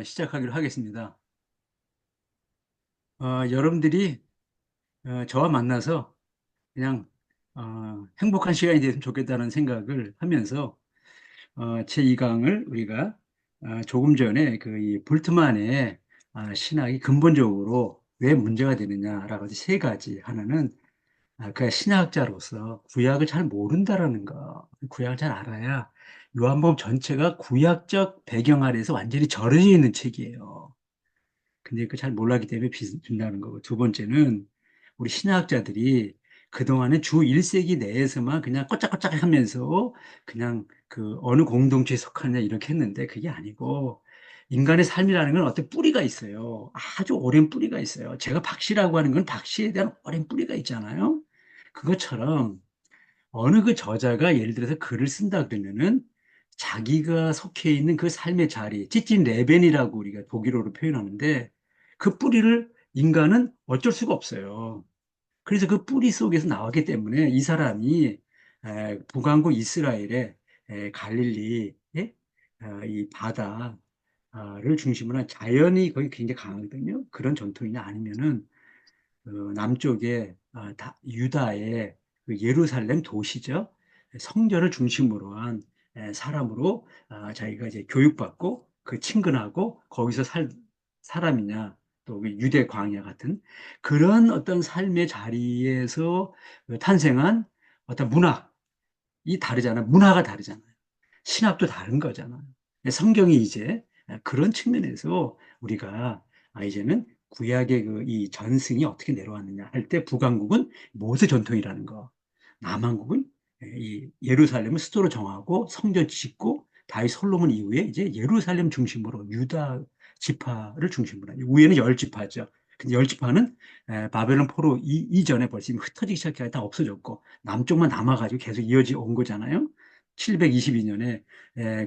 시작하기로 하겠습니다. 여러분들이 저와 만나서 그냥 행복한 시간이 됐으면 좋겠다는 생각을 하면서 제2강을 우리가 조금 전에 그 이 볼트만의 신학이 근본적으로 왜 문제가 되느냐라고 해서 세 가지. 하나는 그 신학자로서 구약을 잘 모른다라는 거. 구약을 잘 알아야 요한복음 전체가 구약적 배경 아래에서 완전히 절여져 있는 책이에요. 근데 그 잘 몰랐기 때문에 빈다는 거고. 두 번째는 우리 신학자들이 그동안에 주 1세기 내에서만 그냥 꼬짝꼬짝 하면서 그냥 그 어느 공동체에 속하느냐 이렇게 했는데 그게 아니고 인간의 삶이라는 건 어떤 뿌리가 있어요. 아주 오랜 뿌리가 있어요. 제가 박씨라고 하는 건 박씨에 대한 오랜 뿌리가 있잖아요. 그것처럼 어느 그 저자가 예를 들어서 글을 쓴다 그러면은 자기가 속해 있는 그 삶의 자리, 찌찐 레벤이라고 우리가 독일어로 표현하는데 그 뿌리를 인간은 어쩔 수가 없어요. 그래서 그 뿌리 속에서 나왔기 때문에 이 사람이 북왕국 이스라엘의 갈릴리, 이 바다를 중심으로 한 자연이 거기 굉장히 강하거든요. 그런 전통이냐 아니면은 남쪽에 유다의 그 예루살렘 도시죠. 성전을 중심으로 한 사람으로 자기가 이제 교육받고 그 친근하고 거기서 사람이냐 또 유대 광야 같은 그런 어떤 삶의 자리에서 탄생한 어떤 문학이 다르잖아요. 문화가 다르잖아요. 신학도 다른 거잖아요. 성경이 이제 그런 측면에서 우리가 이제는 구약의 그 이 전승이 어떻게 내려왔느냐 할 때 북왕국은 모세 전통이라는 거, 남왕국은 이 예루살렘을 수도로 정하고 성전 짓고 다윗 솔로몬 이후에 이제 예루살렘 중심으로 유다 지파를 중심으로 위에는 열 지파죠. 근데 열 지파는 바벨론 포로 이전에 벌써 흩어지기 시작해서 다 없어졌고 남쪽만 남아가지고 계속 이어져 온 거잖아요. 722년에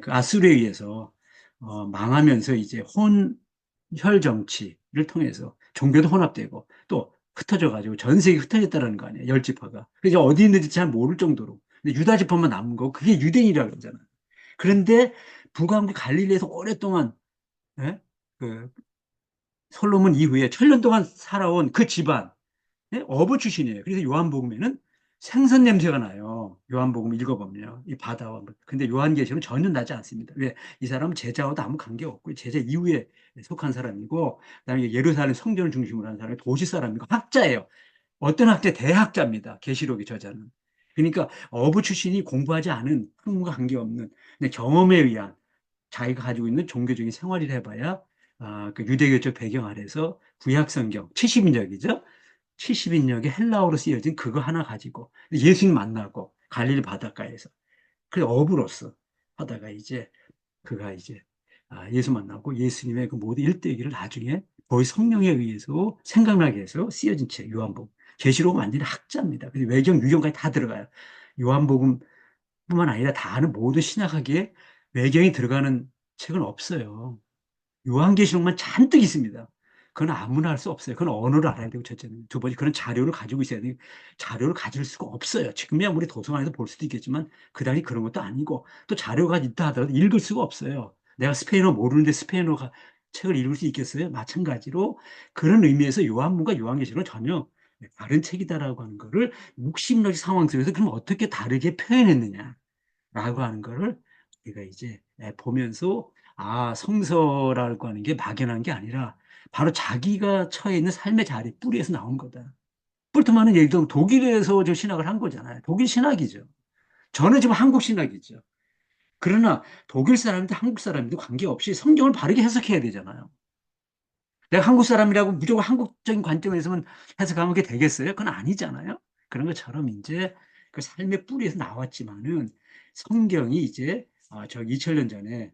그 아수르에 의해서 망하면서 이제 혼혈 정치를 통해서 종교도 혼합되고 또 흩어져 가지고 전 세계 흩어졌다는 거 아니에요. 열 지파가. 그래서 어디 있는지 잘 모를 정도로. 근데 유다 지파만 남은 거 그게 유대인이라고 그러잖아요. 그런데 북왕국 갈릴리에서 오랫동안 예? 그 솔로몬 이후에 천년 동안 살아온 그 집안 어부 출신이에요. 그래서 요한복음에는 생선 냄새가 나요. 요한복음 읽어보면 이 바다와 근데 요한계시록은 전혀 나지 않습니다. 왜? 이 사람은 제자와도 아무 관계 없고 제자 이후에 속한 사람이고 그다음에 예루살렘 성전을 중심으로 하는 사람이 도시 사람이고 학자예요. 어떤 학자? 대학자입니다. 계시록의 저자는. 그러니까 어부 출신이 공부하지 않은 학문과 관계없는 경험에 의한 자기가 가지고 있는 종교적인 생활을 해봐야 그 유대교적 배경 아래서 구약성경 70인역이죠. 70인역의 헬라어로 쓰여진 그거 하나 가지고 예수님 만나고 갈릴리 바닷가에서 그 어부로서 하다가 이제 그가 이제 예수 만나고 예수님의 그 모든 일대기를 나중에 거의 성령에 의해서 생각나게 해서 쓰여진 책 요한복음. 계시록은 완전히 학자입니다. 그래서 외경 유경까지 다 들어가요. 요한복음뿐만 아니라 다 아는 모든 신약학에 외경이 들어가는 책은 없어요. 요한계시록만 잔뜩 있습니다. 그건 아무나 할 수 없어요. 그건 언어를 알아야 되고, 첫째는. 두 번째, 그런 자료를 가지고 있어야 돼요. 자료를 가질 수가 없어요. 지금이야 우리 도서관에서 볼 수도 있겠지만, 그다니 그런 것도 아니고, 또 자료가 있다 하더라도 읽을 수가 없어요. 내가 스페인어 모르는데 스페인어 책을 읽을 수 있겠어요? 마찬가지로 그런 의미에서 요한문과 요한계시록은 전혀 다른 책이다라고 하는 거를 묵시물적 상황 속에서 그럼 어떻게 다르게 표현했느냐라고 하는 거를 우리가 이제 보면서 성서라고 하는 게 막연한 게 아니라 바로 자기가 처해 있는 삶의 자리, 뿌리에서 나온 거다. 폴트만은 예를 들어 독일에서 저 신학을 한 거잖아요. 독일 신학이죠. 저는 지금 한국 신학이죠. 그러나 독일 사람인데 한국 사람인데 관계없이 성경을 바르게 해석해야 되잖아요. 내가 한국 사람이라고 무조건 한국적인 관점에서만 해석하면 그게 되겠어요? 그건 아니잖아요. 그런 것처럼 이제 그 삶의 뿌리에서 나왔지만은 성경이 이제 저 2000년 전에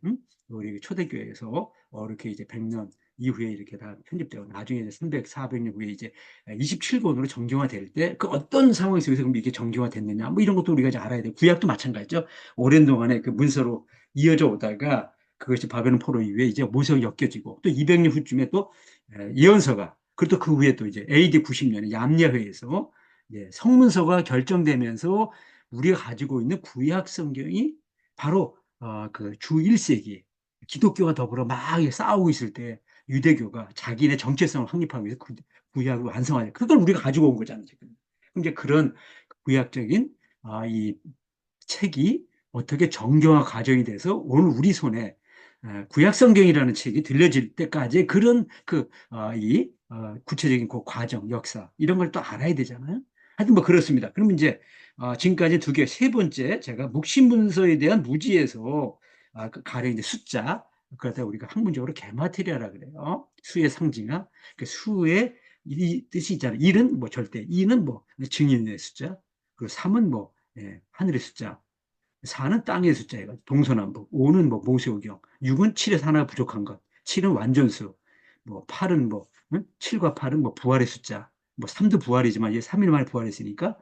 우리 초대교회에서 이렇게 이제 100년 이후에 이렇게 다 편집되고 나중에 이제 300, 400년 후에 이제 27권으로 정교화될 때 그 어떤 상황 속에서 그럼 이게 정교화 됐느냐 뭐 이런 것도 우리가 이제 알아야 돼요. 구약도 마찬가지죠. 오랜 동안에 그 문서로 이어져 오다가 그것이 바벨론 포로 이후에 이제 모세가 엮여지고 또 200년 후쯤에 또 예언서가 그리고 또 그 후에 또 이제 AD 90년에 얌야회에서 성문서가 결정되면서 우리가 가지고 있는 구약 성경이 바로 그 주 1세기 기독교가 더불어 막 싸우고 있을 때 유대교가 자기네 정체성을 확립하기 위해서 구약을 완성하자. 그걸 우리가 가지고 온 거잖아요, 지금. 그럼 이제 그런 구약적인 이 책이 어떻게 정교화 과정이 돼서 오늘 우리 손에 구약 성경이라는 책이 들려질 때까지 그런 구체적인 그 과정, 역사 이런 걸 또 알아야 되잖아요. 하여튼 뭐 그렇습니다. 그러면 이제 지금까지 두 개, 세 번째 제가 묵신문서에 대한 무지에서 그 가령 이제 숫자 그러다 우리가 학문적으로 게마테리아라 그래요. 수의 상징화. 그 수의 이 뜻이 있잖아요. 일은 뭐 절대, 이는 뭐 증인의 숫자, 그리고 삼은 뭐 하늘의 숫자, 4는 땅의 숫자예요. 동서남북. 5는 뭐 모세오경. 6은 7에서 하나 부족한 것. 7은 완전수. 뭐 8은 뭐 7과 8은 뭐 부활의 숫자. 뭐 3도 부활이지만 이제 3일 만에 부활했으니까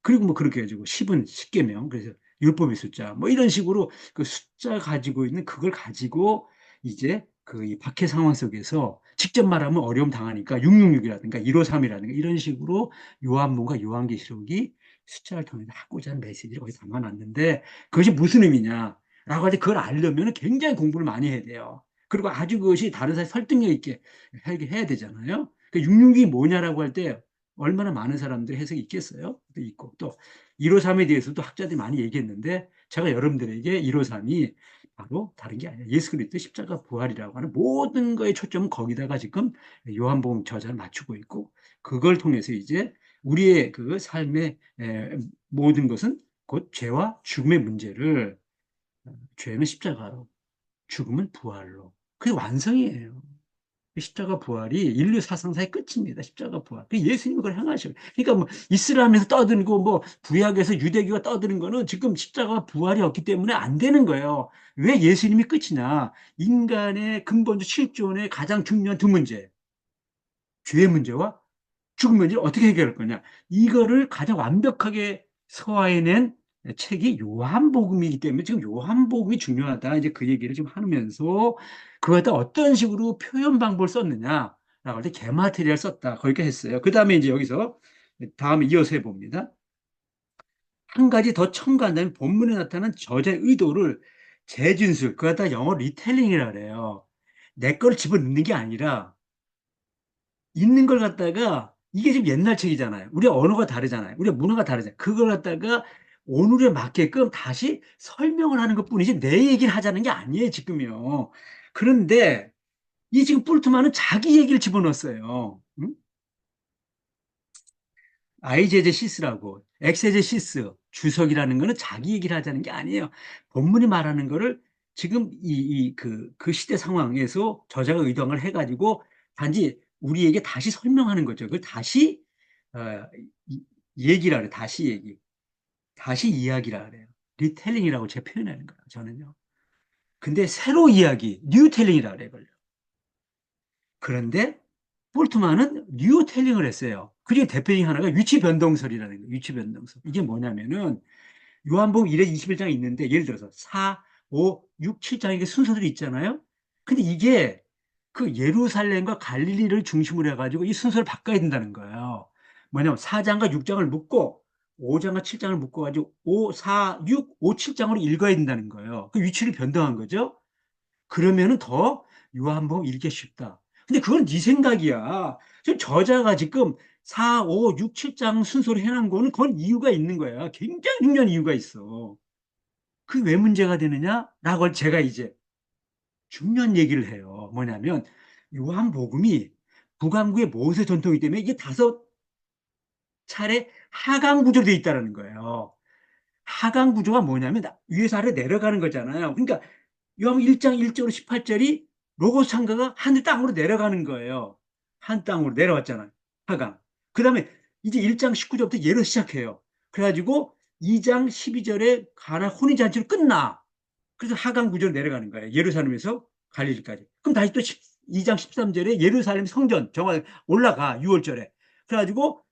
그리고 뭐 그렇게 해가지고 10은 십계명. 그래서 율법의 숫자. 뭐 이런 식으로 그 숫자 가지고 있는 그걸 가지고 이제 그 이 박해 상황 속에서 직접 말하면 어려움 당하니까 666이라든가 153이라든가 이런 식으로 요한복음과 요한계시록이 숫자를 통해서 하고자 하는 메시지를 거기 담아놨는데 그것이 무슨 의미냐라고 할 때 그걸 알려면 굉장히 공부를 많이 해야 돼요. 그리고 아주 그것이 다른 사람 설득력 있게 해야 되잖아요. 그 666이 뭐냐라고 할 때 얼마나 많은 사람들이 해석이 있겠어요? 또 있고 또 153에 대해서도 학자들이 많이 얘기했는데 제가 여러분들에게 153이 바로 다른 게 아니라 예수 그리스도 십자가 부활이라고 하는 모든 거의 초점은 거기다가 지금 요한복음 저자를 맞추고 있고 그걸 통해서 이제 우리의 그 삶의 모든 것은 곧 죄와 죽음의 문제를 죄는 십자가로 죽음은 부활로 그게 완성이에요. 십자가 부활이 인류 사상사의 끝입니다. 십자가 부활. 그 예수님이 그걸 행하셔. 그러니까 뭐 이슬람에서 떠드는 뭐 구약에서 유대교가 떠드는 거는 지금 십자가 부활이 없기 때문에 안 되는 거예요. 왜 예수님이 끝이냐? 인간의 근본적 실존의 가장 중요한 두 문제. 죄의 문제와 죽음 문제를 어떻게 해결할 거냐. 이거를 가장 완벽하게 소화해낸 책이 요한복음이기 때문에 지금 요한복음이 중요하다. 이제 그 얘기를 지금 하면서 그거에다 어떤 식으로 표현 방법을 썼느냐라고 할 때 게마테리아를 썼다. 거기까지 했어요. 그 다음에 이제 여기서 다음에 이어서 해봅니다. 한 가지 더 첨가한다면 본문에 나타난 저자의 의도를 재진술, 그거다 영어 리텔링이라 그래요. 내 거를 집어넣는 게 아니라 있는 걸 갖다가 이게 지금 옛날 책이잖아요. 우리가 언어가 다르잖아요. 우리가 문화가 다르잖아요. 그걸 갖다가 오늘에 맞게끔 다시 설명을 하는 것뿐이지 내 얘기를 하자는 게 아니에요, 지금요. 그런데 이 지금 뿔트만은 자기 얘기를 집어넣었어요. 응? 아이제제시스라고 엑세제시스 주석이라는 거는 자기 얘기를 하자는 게 아니에요. 본문이 말하는 거를 지금 그 시대 상황에서 저자가 의도한 걸 해가지고 단지 우리에게 다시 설명하는 거죠. 그걸 다시 어, 얘기라 그래. 다시 얘기. 다시 이야기라 그래요. 리텔링이라고 제가 표현하는 거예요. 저는요. 근데 새로 이야기, 뉴텔링이라 그래요. 그런데 볼트만은 뉴텔링을 했어요. 그중에 대표적인 하나가 위치 변동설이라는 거예요. 위치 변동설. 이게 뭐냐면은 요한복음 1에 21장 있는데 예를 들어서 4, 5, 6, 7장 이게 순서들이 있잖아요. 근데 이게 그 예루살렘과 갈릴리를 중심으로 해가지고 이 순서를 바꿔야 된다는 거예요. 뭐냐면 4장과 6장을 묶고 5장과 7장을 묶어가지고 5, 4, 6, 5, 7장으로 읽어야 된다는 거예요. 그 위치를 변동한 거죠. 그러면은 더 요한복음 읽기 쉽다. 근데 그건 네 생각이야. 지금 저자가 지금 4, 5, 6, 7장 순서로 해놓은 거는 그건 이유가 있는 거야. 굉장히 중요한 이유가 있어. 그게 왜 문제가 되느냐라고 제가 이제 중요한 얘기를 해요. 뭐냐면 요한복음이 북왕구의 모세 전통이기 때문에 이게 5차례 하강 구조로 되어 있다는 거예요. 하강 구조가 뭐냐면 위에서 아래 내려가는 거잖아요. 그러니까 요한 1장 1절로 18절이 로고스 창가가 하늘 땅으로 내려가는 거예요. 한 땅으로 내려왔잖아요. 하강. 그 다음에 이제 1장 19절부터 예로 시작해요. 그래가지고 2장 12절에 가나 혼인잔치로 끝나. 그래서 하강 구조로 내려가는 거예요. 예루살렘에서 갈릴리까지. 그럼 다시 또 2장 13절에 예루살렘 성전 정말 올라가 6월절에. 그래가지고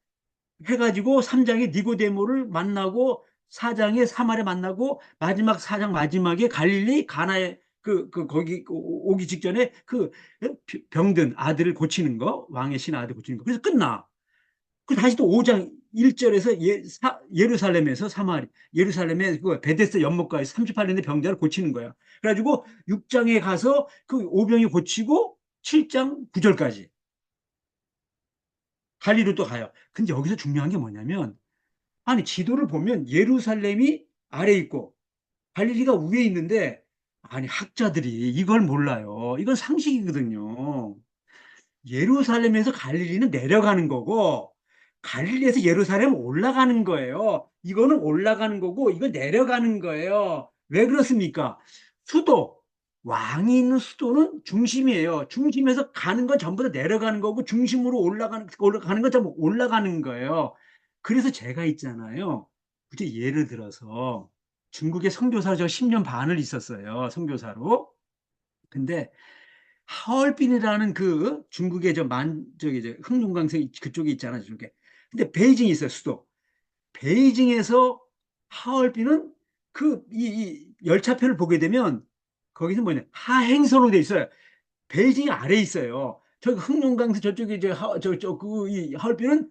해가지고 3장에 니고데모를 만나고 4장에 사마리 만나고 마지막 4장 마지막에 갈릴리 가나에 거기 오기 직전에 그 병든 아들을 고치는 거 왕의 신 아들 고치는 거 그래서 끝나. 그 다시 또 5장 1절에서 예루살렘에서 사마리, 예루살렘에 그 베데스다 연못가에 38년의 병자를 고치는 거야. 그래가지고 6장에 가서 그 오병이 고치고 7장 9절까지 갈리로 또 가요. 근데 여기서 중요한 게 뭐냐면, 아니, 지도를 보면 예루살렘이 아래 있고 갈릴리가 위에 있는데, 아니, 학자들이 이걸 몰라요. 이건 상식이거든요. 예루살렘에서 갈릴리는 내려가는 거고, 갈릴리에서 예루살렘 올라가는 거예요. 이거는 올라가는 거고, 이거 내려가는 거예요. 왜 그렇습니까? 수도, 왕이 있는 수도는 중심이에요. 중심에서 가는 건 전부 다 내려가는 거고, 중심으로 올라가는 건 전부 올라가는 거예요. 그래서 제가 있잖아요. 그제 예를 들어서, 중국의 선교사로 저 10년 반을 있었어요. 선교사로. 근데 하얼빈이라는 그 중국의 저기黑龍江省그쪽에 있잖아요, 저쪽에. 근데 베이징이 있어요, 수도. 베이징에서 하얼빈은 이 열차표를 보게 되면 거기서 뭐냐, 하행선으로 돼 있어요. 베이징이 아래에 있어요. 저기 흑룡강서 저쪽에 이 하얼빈은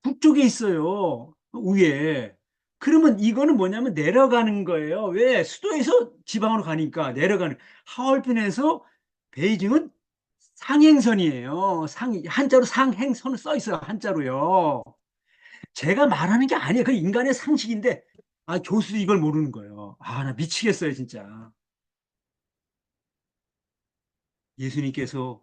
북쪽에 있어요. 위에. 그러면 이거는 뭐냐면 내려가는 거예요. 왜? 수도에서 지방으로 가니까 내려가는. 하얼빈에서 베이징은 상행선이에요. 한자로 상행선을 써 있어요. 한자로요. 제가 말하는 게 아니에요. 그 인간의 상식인데, 아, 교수도 이걸 모르는 거예요. 아, 나 미치겠어요, 진짜. 예수님께서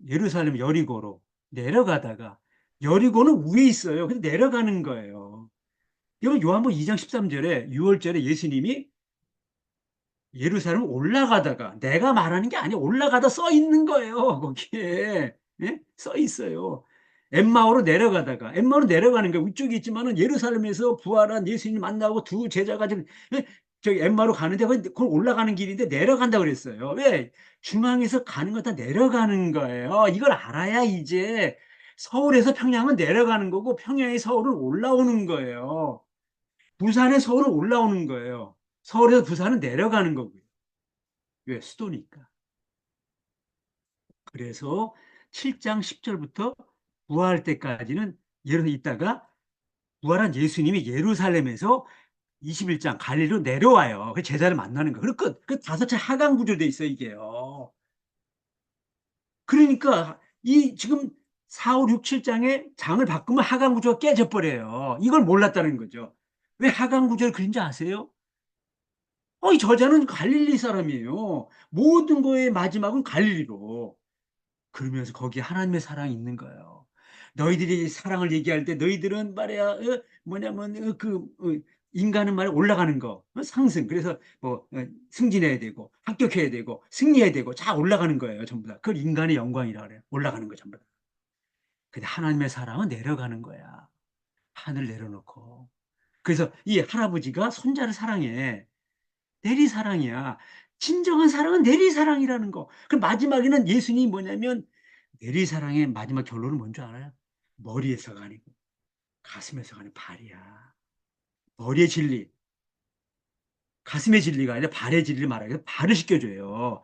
예루살렘 여리고로 내려가다가, 여리고는 위에 있어요. 근데 내려가는 거예요. 여러분 요한복음 2장 13절에 6월절에 예수님이 예루살렘 올라가다가, 내가 말하는 게 아니에요. 올라가다 써 있는 거예요. 거기에. 예? 써 있어요. 엠마오로 내려가는 거예요. 위쪽에 있지만은 예루살렘에서 부활한 예수님 만나고 두 제자가 지금 예? 저기 엠마오로 가는데 그건 올라가는 길인데 내려간다고 그랬어요. 왜? 중앙에서 가는 건 다 내려가는 거예요. 이걸 알아야 이제 서울에서 평양은 내려가는 거고 평양에 서울은 올라오는 거예요. 부산에 서울은 올라오는 거예요. 서울에서 부산은 내려가는 거고요. 왜? 수도니까. 그래서 7장 10절부터 부활할 때까지는 예루살렘에 있다가 부활한 예수님이 예루살렘에서 21장 갈릴리로 내려와요. 그 제자를 만나는 거예요. 그리고 끝. 그 다섯 차 하강 구조돼 있어요, 이게요. 그러니까 이 지금 4, 5, 6, 7장에 장을 바꾸면 하강 구조가 깨져 버려요. 이걸 몰랐다는 거죠. 왜 하강 구조를 그린지 아세요? 이 저자는 갈릴리 사람이에요. 모든 거의 마지막은 갈릴리로. 그러면서 거기에 하나님의 사랑이 있는 거예요. 너희들이 사랑을 얘기할 때 너희들은 말이야, 뭐냐면, 인간은 말이야, 올라가는 거, 상승. 그래서 뭐, 승진해야 되고, 합격해야 되고, 승리해야 되고, 다 올라가는 거예요, 전부 다. 그걸 인간의 영광이라 그래요. 올라가는 거 전부 다. 근데 하나님의 사랑은 내려가는 거야. 하늘 내려놓고. 그래서 이 할아버지가 손자를 사랑해. 내리사랑이야. 진정한 사랑은 내리사랑이라는 거. 그 마지막에는 예수님이 뭐냐면 내리사랑의 마지막 결론은 뭔지 알아요? 머리에서가 아니고 가슴에서가 아니고 발이야. 머리의 진리, 가슴의 진리가 아니라 발의 진리를 말하기 위해서 발을 씻겨줘요.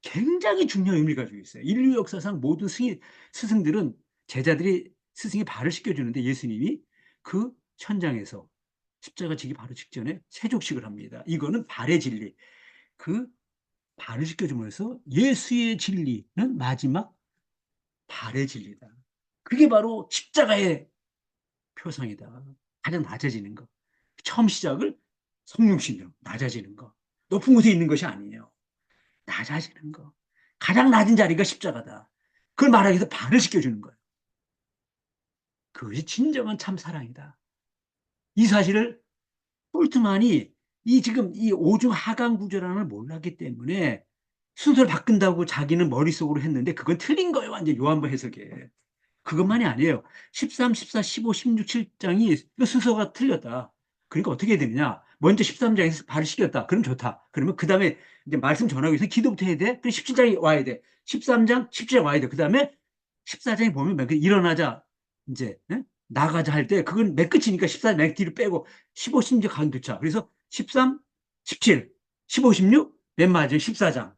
굉장히 중요한 의미를 가지고 있어요. 인류 역사상 모든 스승들은 제자들이 스승이 발을 씻겨주는데 예수님이 그 현장에서 십자가 지기 바로 직전에 세족식을 합니다. 이거는 발의 진리. 그 발을 씻겨줌으로써 예수의 진리는 마지막 발의 진리다. 그게 바로 십자가의 표상이다. 가장 낮아지는 거. 처음 시작을 성육신으로 낮아지는 거. 높은 곳에 있는 것이 아니에요. 낮아지는 거. 가장 낮은 자리가 십자가다. 그걸 말하기 위해서 발을 씻겨주는 거예요. 그것이 진정한 참 사랑이다. 이 사실을 폴트만이 지금 이 오중 하강 구조라는 걸 몰랐기 때문에 순서를 바꾼다고 자기는 머릿속으로 했는데 그건 틀린 거예요. 완전 요한복 해석에. 그것만이 아니에요. 13, 14, 15, 16, 7장이 순서가 틀렸다. 그러니까 어떻게 해야 되느냐. 먼저 13장에서 발을 시켰다. 그럼 좋다. 그러면 그 다음에 이제 말씀 전하기 위해서 기도부터 해야 돼. 그럼 17장이 와야 돼. 13장, 17장 와야 돼. 그 다음에 14장에 보면 일어나자. 이제, 나가자 할 때 그건 맨 끝이니까 14장 맨 뒤로 빼고 15, 16 강도차. 그래서 13, 17, 15, 16, 맨 마지막 14장.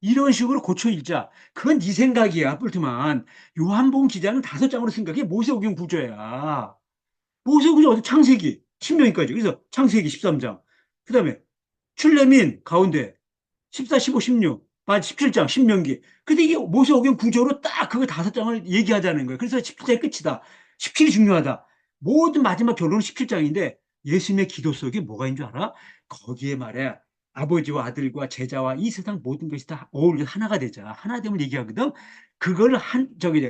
이런 식으로 고쳐 읽자. 그건 네 생각이야, 뿔트만. 요한복음 기자는 5장으로 생각해. 모세오경 구조야. 모세오경 어디 창세기 10명까지. 그래서 창세기 13장. 그다음에 출레민 가운데 14, 15, 16, 17장 신명기. 근데 이게 모세오경 구조로 딱 그거 5장을 얘기하자는 거예요. 그래서 17장이 끝이다. 17이 중요하다. 모든 마지막 결론은 17장인데 예수님의 기도 속에 뭐가 있는 줄 알아? 거기에 말해 아버지와 아들과 제자와 이 세상 모든 것이 다 어울려 하나가 되자. 하나 되면 얘기하거든. 그걸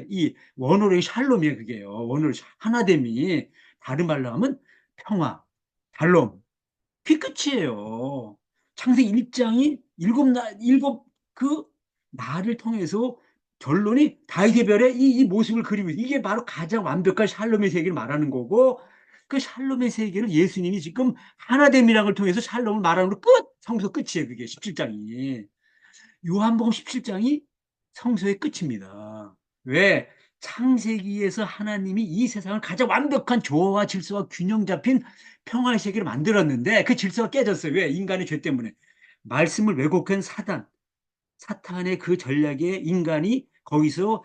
이 원어로 샬롬이에요. 그게요. 원어로 하나됨이 다른 말로 하면 평화, 달롬. 그게 끝이에요. 창세기 1장이 일곱 그 나를 통해서 결론이 다윗의 별의 이 모습을 그리고 이게 바로 가장 완벽한 샬롬의 세계를 말하는 거고 그 샬롬의 세계를 예수님이 지금 하나됨이라는 걸 통해서 샬롬을 말하는 거 끝! 성서 끝이에요. 그게 17장이. 요한복음 17장이 성서의 끝입니다. 왜? 창세기에서 하나님이 이 세상을 가장 완벽한 조화와 질서와 균형 잡힌 평화의 세계를 만들었는데 그 질서가 깨졌어요. 왜? 인간의 죄 때문에. 말씀을 왜곡한 사탄의 그 전략에 인간이 거기서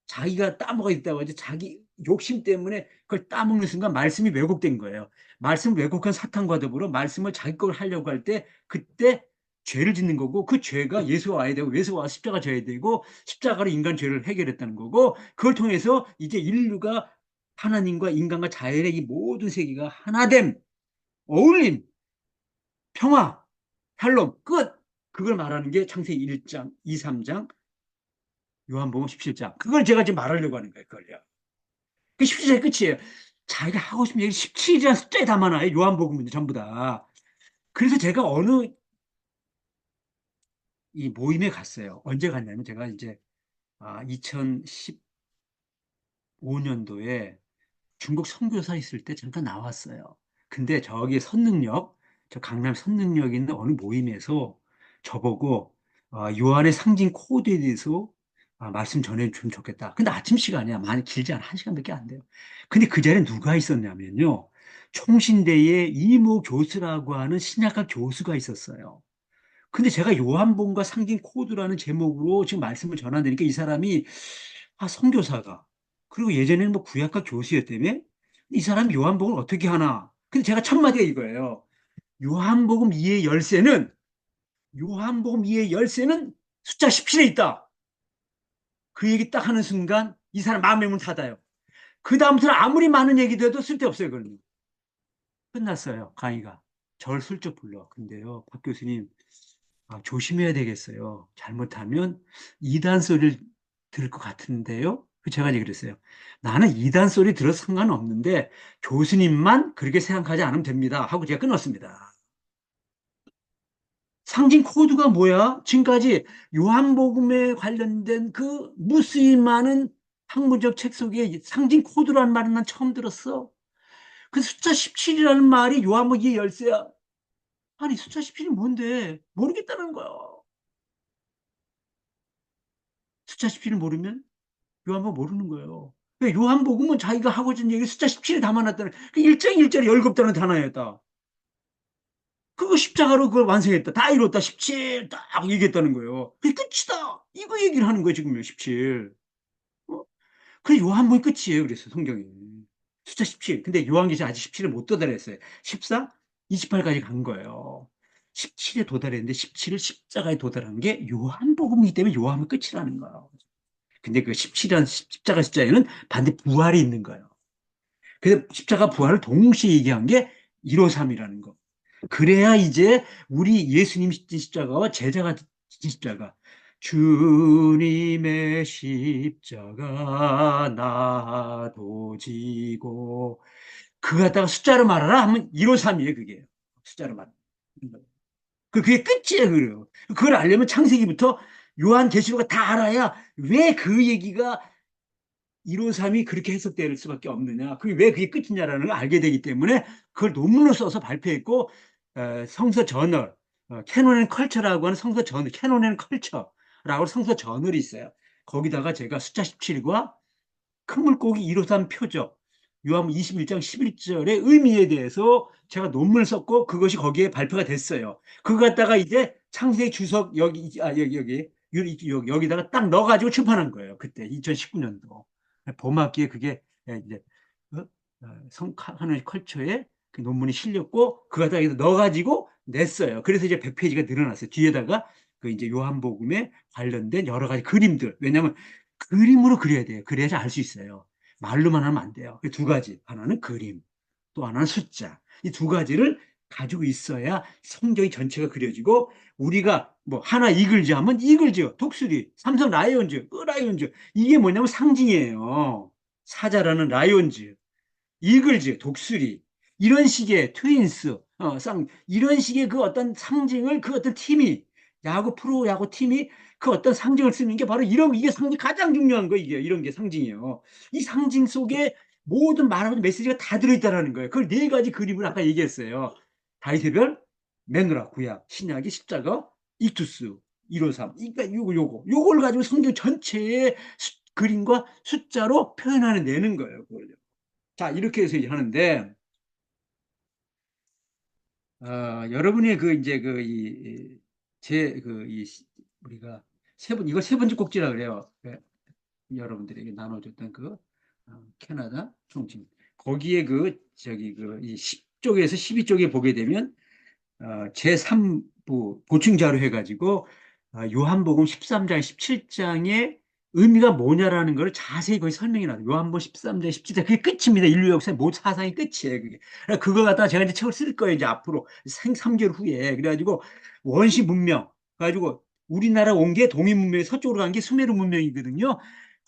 자기가 따먹어 있다고 하죠. 자기 욕심 때문에 그걸 따먹는 순간 말씀이 왜곡된 거예요. 말씀을 왜곡한 사탄과 더불어 말씀을 자기 걸 하려고 할 때 그때 죄를 짓는 거고 그 죄가 예수와 와야 되고 예수와 와서 십자가 져야 되고 십자가로 인간 죄를 해결했다는 거고 그걸 통해서 이제 인류가 하나님과 인간과 자연의 이 모든 세계가 하나됨, 어울림, 평화, 샬롬, 끝! 그걸 말하는 게 창세기 1장, 2, 3장, 요한복음 17장. 그걸 제가 지금 말하려고 하는 거예요, 그걸요. 그 17장이 끝이에요. 자기가 하고 싶은 얘기 17이라는 숫자에 담아놔요, 요한복음은 전부 다. 그래서 제가 어느 이 모임에 갔어요. 언제 갔냐면 제가 이제 2015년도에 중국 선교사 있을 때 잠깐 나왔어요. 근데 저기 저 강남 선능력 있는 어느 모임에서 저보고 요한의 상징 코드에 대해서 말씀 전해주면 좋겠다. 근데 아침 시간이야. 많이 길지 않아. 1시간밖에 안 돼요. 근데 그 자리에 누가 있었냐면요. 총신대의 이모 교수라고 하는 신약학 교수가 있었어요. 근데 제가 요한복음과 상징 코드라는 제목으로 지금 말씀을 전하니까 이 사람이 선교사가 그리고 예전에는 뭐 구약과 교수였다며 이 사람이 요한복음을 어떻게 하나? 근데 제가 첫 마디가 이거예요. 요한복음 2의 열쇠는 요한복음 2의 열쇠는 숫자 17에 있다. 그 얘기 딱 하는 순간 이 사람 마음의 문 닫아요. 그 다음부터는 아무리 많은 얘기도 해도 쓸데없어요. 그러면 끝났어요. 강의가. 저를 슬쩍 불러. 근데요, 박 교수님 조심해야 되겠어요. 잘못하면 이단 소리를 들을 것 같은데요. 제가 이제 그랬어요. 나는 이단 소리 들어서 상관없는데 교수님만 그렇게 생각하지 않으면 됩니다. 하고 제가 끊었습니다. 상징 코드가 뭐야? 지금까지 요한복음에 관련된 그 무수히 많은 학문적 책 속에 상징 코드라는 말은 난 처음 들었어. 그 숫자 17이라는 말이 요한복음의 열쇠야. 아니 숫자 17이 뭔데? 모르겠다는 거야. 숫자 17을 모르면 요한복음 모르는 거예요. 요한복음은 자기가 하고 있는 얘기 숫자 17에 담아놨다는 그 일장 일절이 열겁다는 단어였다. 그거 십자가로 그걸 완성했다. 다 이뤘다. 17 딱 얘기했다는 거예요. 그게 끝이다. 이거 얘기를 하는 거예요, 지금요. 17. 어? 그래 요한복음이 끝이에요. 그래서 성경이. 숫자 17. 근데 요한계시는 아직 17에 못 도달했어요. 14, 28까지 간 거예요. 17에 도달했는데 17을 십자가에 도달한 게 요한복음이기 때문에 요한은 끝이라는 거예요. 근데 그 17이라는 십자가 숫자에는 반대 부활이 있는 거예요. 그래서 십자가 부활을 동시에 얘기한 게 153이라는 거. 그래야 이제 우리 예수님이 진 십자가와 제자가 진 십자가. 주님의 십자가 나도 지고 그거 갖다가 숫자로 말하라 하면 153이에요 그게. 숫자로 말하면. 그게 끝이에요. 그래요. 그걸 알려면 창세기부터 요한계시록을 다 알아야 왜 그 얘기가 153이 그렇게 해석될 수밖에 없느냐. 그게 왜 그게 끝이냐라는 걸 알게 되기 때문에 그걸 논문을 써서 발표했고, 성서 저널, 캐논 앤 컬처라고 하는 성서 저널, 캐논 앤 컬처라고 성서 저널이 있어요. 거기다가 제가 숫자 17과 큰 물고기 153 표적, 요한복음 21장 11절의 의미에 대해서 제가 논문을 썼고 그것이 거기에 발표가 됐어요. 그거 갖다가 이제 창세기 주석 여기다가 딱 넣어가지고 출판한 거예요. 그때 2019년도 봄학기에 그게 이제 어? 성하는 컬처에 그 논문이 실렸고 그거다 넣어가지고 냈어요. 그래서 이제 100페이지가 늘어났어요. 뒤에다가 그 이제 요한복음에 관련된 여러 가지 그림들. 왜냐하면 그림으로 그려야 돼요. 그래야지 알 수 있어요. 말로만 하면 안 돼요. 그 두 가지. 하나는 그림, 또 하나는 숫자. 이 두 가지를 가지고 있어야 성경이 전체가 그려지고 우리가 뭐 하나 이글즈 하면 이글즈, 독수리, 삼성 라이온즈, 라이온즈 이게 뭐냐면 상징이에요. 사자라는 라이온즈, 이글즈, 독수리 이런 식의 트윈스, 이런 식의 그 어떤 상징을 그 어떤 팀이 야구 프로야구 팀이 그 어떤 상징을 쓰는 게 바로 이런 이게 상징 가장 중요한 거 이게 이런 게 상징이에요. 이 상징 속에 모든 말하는 메시지가 다 들어있다라는 거예요. 그걸 네 가지 그림을 아까 얘기했어요. 다윗의 별, 메누라 구약, 신약이 십자가, 익투스 153. 그러니까 요걸 가지고 성경 전체의 그림과 숫자로 표현하는 내는 거예요. 그걸요. 자, 이렇게 해서 이제 하는데, 여러분이 그, 이제 그, 우리가 이걸 세 번째 꼭지라 그래요. 그, 여러분들에게 나눠줬던 그, 캐나다 총칙. 거기에 이 10쪽에서 12쪽에 보게 되면, 제3부 보충 자료 해가지고 요한복음 13장, 17장의 의미가 뭐냐라는 걸 자세히 거기 설명이 나요. 요한복음 13장, 17장 그게 끝입니다. 인류 역사의 모든 사상이 끝이에요. 그게. 그거 갖다가 제가 이제 책을 쓸 거예요. 이제 앞으로 3개월 후에. 그래가지고 원시 문명 가지고 우리나라 온 게 동인 문명이 서쪽으로 간 게 수메르 문명이거든요.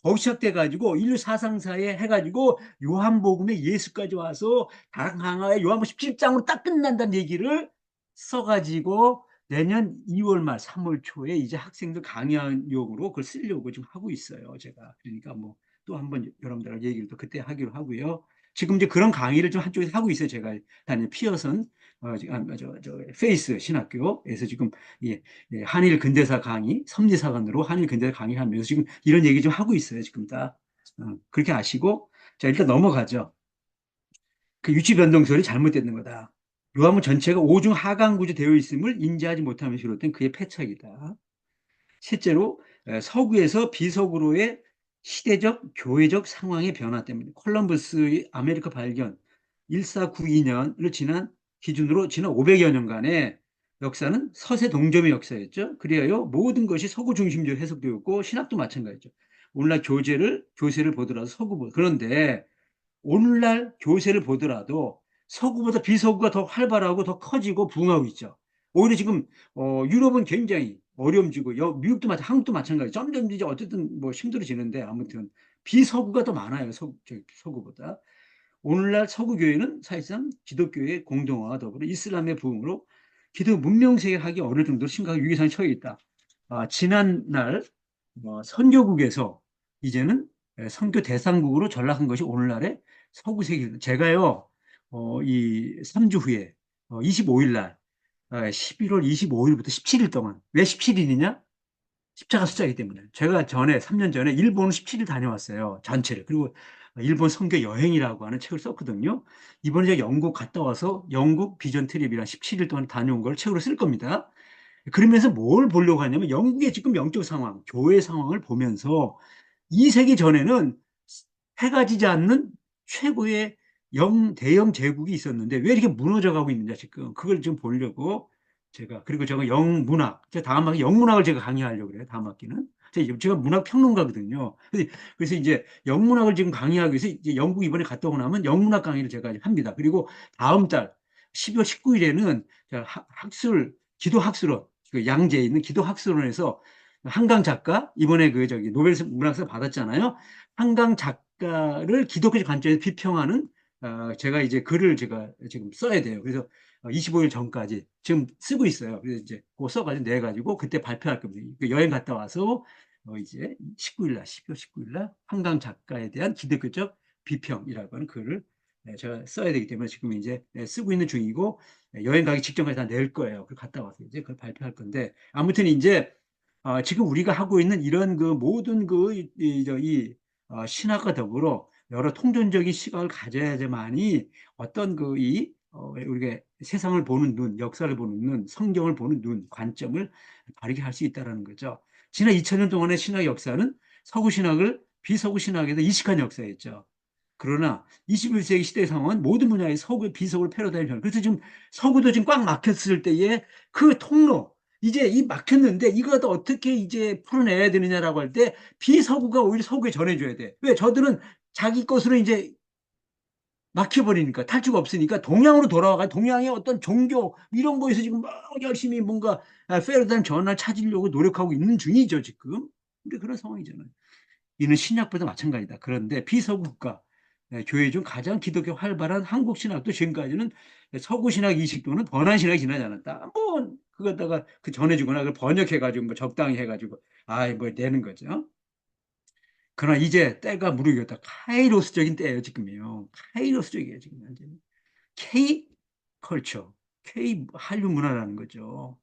거기 시작돼가지고 인류 사상사에 해가지고 요한복음에 예수까지 와서 다항하에 요한복음 17장으로 딱 끝난다는 얘기를 써가지고 내년 2월 말 3월 초에 이제 학생들 강의용으로 그걸 쓰려고 지금 하고 있어요. 제가 그러니까 뭐 또 한번 여러분들하고 얘기를 또 그때 하기로 하고요. 지금 이제 그런 강의를 좀 한쪽에서 하고 있어요. 제가 다니는 피어슨 페이스 신학교에서 지금 한일 근대사 강의, 섭리사관으로 한일 근대사 강의하면서 지금 이런 얘기 좀 하고 있어요. 지금 다 그렇게 아시고 자 일단 넘어가죠. 그 유치 변동설이 잘못되는 거다. 요한문 전체가 오중 하강 구조 되어 있음을 인지하지 못하면서 비롯된 그의 패착이다. 실제로 서구에서 비서구로의 시대적 교회적 상황의 변화 때문에 콜럼버스의 아메리카 발견 1492년을 기준으로 지난 500여 년간의 역사는 서세 동점의 역사였죠. 그래요. 모든 것이 서구 중심적으로 해석되었고 신학도 마찬가지죠. 오늘날 교세를 보더라도 서구 그런데 오늘날 교세를 보더라도 서구보다 비서구가 더 활발하고 더 커지고 부흥하고 있죠. 오히려 지금 유럽은 굉장히 어려움지고 미국도 한국도 마찬가지. 점점 이제 어쨌든 뭐 힘들어지는데 아무튼 비서구가 더 많아요. 서구보다. 오늘날 서구 교회는 사실상 기독교의 공동화와 더불어 이슬람의 부흥으로 기독 문명 세계하기 어느 정도로 심각한 위기상에 처해 있다. 지난날 선교국에서 이제는 선교 대상국으로 전락한 것이 오늘날의 서구 세계. 제가요, 이 3주 후에 25일 날 11월 25일부터 17일 동안 왜 17일이냐? 십자가 숫자이기 때문에 제가 3년 전에 일본 17일 다녀왔어요. 전체를. 그리고 일본 선교 여행이라고 하는 책을 썼거든요. 이번에 제가 영국 갔다 와서 영국 비전 트립이랑 17일 동안 다녀온 걸 책으로 쓸 겁니다. 그러면서 뭘 보려고 하냐면 영국의 지금 영적 상황, 교회 상황을 보면서 2세기 전에는 해가 지지 않는 최고의 대영 제국이 있었는데 왜 이렇게 무너져 가고 있느냐 지금 그걸 좀 보려고 그리고 제가 영문학 제가 다음 학기 영문학을 제가 강의하려고 그래요. 다음 학기는 제가 문학 평론가거든요. 그래서 이제 영문학을 지금 강의하기 위해서 이제 영국 이번에 갔다 오고 나면 영문학 강의를 제가 합니다. 그리고 다음 달 12월 19일에는 기도학술원 그 양재에 있는 기도학술원에서 한강 작가 이번에 노벨 문학상 받았잖아요. 한강 작가를 기독교적 관점에서 비평하는 제가 이제 글을 제가 지금 써야 돼요. 그래서 25일 전까지 지금 쓰고 있어요. 그래서 이제 그거 써가지고 내가지고 그때 발표할 겁니다. 여행 갔다 와서 이제 19일 날, 12월 19일 날 한강 작가에 대한 기독교적 비평이라고 하는 글을 제가 써야 되기 때문에 지금 이제 쓰고 있는 중이고 여행 가기 직전까지 다 낼 거예요. 그걸 갔다 와서 이제 그걸 발표할 건데 아무튼 이제 지금 우리가 하고 있는 이런 그 모든 신학과 더불어 여러 통전적인 시각을 가져야지만이 어떤 우리가 세상을 보는 눈, 역사를 보는 눈, 성경을 보는 눈, 관점을 다르게 할 수 있다는 거죠. 지난 2000년 동안의 신학 역사는 서구 신학을 비서구 신학에서 이식한 역사였죠. 그러나 21세기 시대 상황은 모든 분야의 서구, 비서구를 패러다임 전. 그래서 지금 서구도 지금 꽉 막혔을 때에 그 통로, 이제 이 막혔는데 이거 도 어떻게 이제 풀어내야 되느냐라고 할 때 비서구가 오히려 서구에 전해줘야 돼. 왜? 저들은 자기 것으로 이제 막혀버리니까 탈주가 없으니까 동양으로 돌아와가 동양의 어떤 종교 이런 거에서 지금 막 열심히 뭔가 패러다임 전환을 찾으려고 노력하고 있는 중이죠, 지금. 근데 그런 상황이잖아요. 이는 신약보다 마찬가지다. 그런데 비서구 국가, 교회 중 가장 기독교 활발한 한국 신학도 지금까지는 서구 신학 이식도는 번안 신학이 지나지 않았다. 뭐 그거다가 그 전해주거나 그걸 번역해가지고 뭐 적당히 해가지고 뭐 내는 거죠. 그러나 이제 때가 무르익었다. 카이로스적인 때예요, 지금이요. 카이로스적이에요, 지금 완전히. K 컬처, K 한류 문화라는 거죠.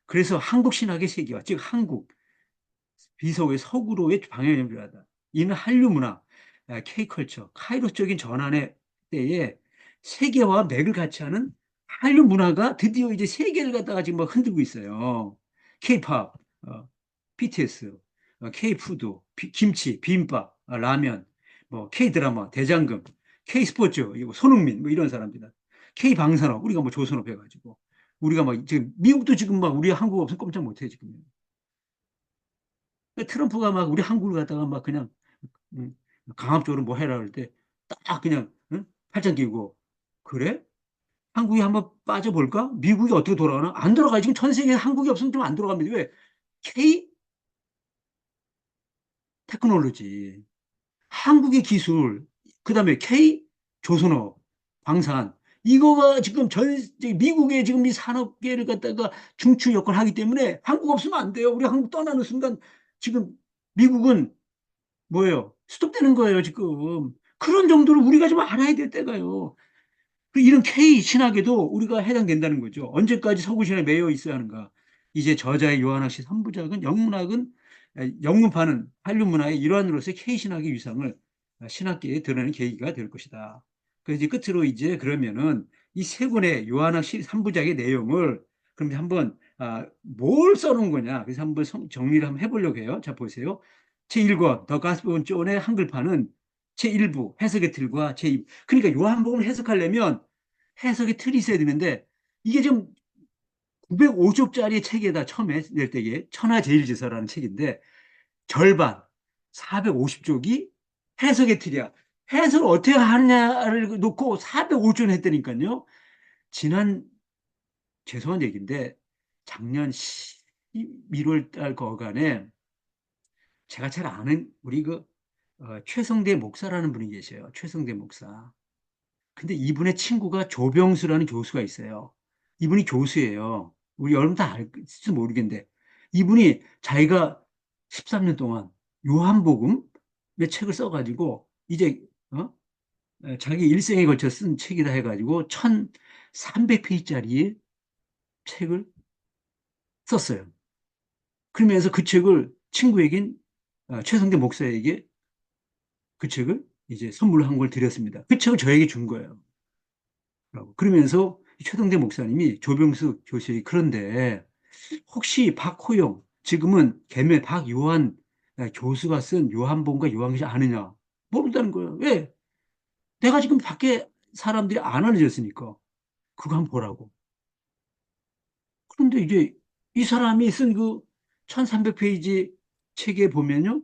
그래서 한국 신학의 세계화, 즉 한국 비서의 서구로의 방향이 필요하다. 이는 한류 문화, K컬처, 카이로적인 전환의 때에 세계화와 맥을 같이 하는 한류 문화가 드디어 이제 세계를 갖다가 지금 막 흔들고 있어요. K-팝, BTS, K-푸드, 김치, 비빔밥, 라면, 뭐 K-드라마, 대장금, K-스포츠, 손흥민, 뭐 이런 사람들. K-방산업, 우리가 뭐 조선업 해가지고. 우리가 막 지금 미국도 지금 막 우리 한국 없으면 꼼짝 못해 지금. 트럼프가 막 우리 한국을 갖다가 막 그냥 음, 강압적으로 뭐 해라 할 때 딱 그냥 응? 팔짱 끼고 그래? 한국이 한번 빠져볼까? 미국이 어떻게 돌아가나? 안 돌아가. 지금 전 세계에 한국이 없으면 좀 안 돌아갑니다. 왜? K 테크놀로지, 한국의 기술, 그다음에 K 조선업, 방산 이거가 지금 미국의 지금 이 산업계를 갖다가 중추 역할을 하기 때문에 한국 없으면 안 돼요. 우리 한국 떠나는 순간 지금 미국은 뭐예요? 스톱되는 거예요, 지금. 그런 정도로 우리가 좀 알아야 될 때가요. 이런 K 신학에도 우리가 해당된다는 거죠. 언제까지 서구 신학에 매여 있어야 하는가? 이제 저자의 요한학 시 3부작은 영문파는 한류 문화의 일환으로서의 K 신학의 위상을 신학계에 드러내는 계기가 될 것이다. 그래서 이제 끝으로 이제 그러면은 이 세 권의 요한학 시 3부작의 내용을 그럼 한번 뭘 써놓은 거냐? 그래서 한번 정리를 한번 해보려고 해요. 자, 보세요. 제1권 더 가스펠 온 존의 한글판은 제1부 해석의 틀과 제2부. 그러니까 요한복음을 해석하려면 해석의 틀이 있어야 되는데 이게 지금 905쪽짜리 책에다 처음에 낼 때에 천하제일지서라는 책인데 절반 450쪽이 해석의 틀이야. 해석을 어떻게 하느냐를 놓고 405쪽 했다니까요. 지난 죄송한 얘기인데 작년 11월 달 거간에 제가 잘 아는 우리 최성대 목사라는 분이 계셔요. 최성대 목사. 근데 이분의 친구가 조병수라는 교수가 있어요. 이분이 교수예요. 우리 여러분 다 알지 모르겠는데 이분이 자기가 13년 동안 요한복음의 책을 써가지고 이제 자기 일생에 걸쳐 쓴 책이다 해가지고 1300페이지짜리 책을 썼어요. 그러면서 그 책을 친구에겐 최성대 목사에게 그 책을 이제 선물로 한 걸 드렸습니다. 그 책을 저에게 준 거예요. 그러면서 최동대 목사님이 조병수 교수의 그런데 혹시 박호영 지금은 개명 박요한 교수가 쓴 요한복음과 요한계시 아느냐 모른다는 거예요. 왜? 내가 지금 밖에 사람들이 안 알려졌으니까 그거 한번 보라고. 그런데 이제 이 사람이 쓴 그 1300페이지 책에 보면요.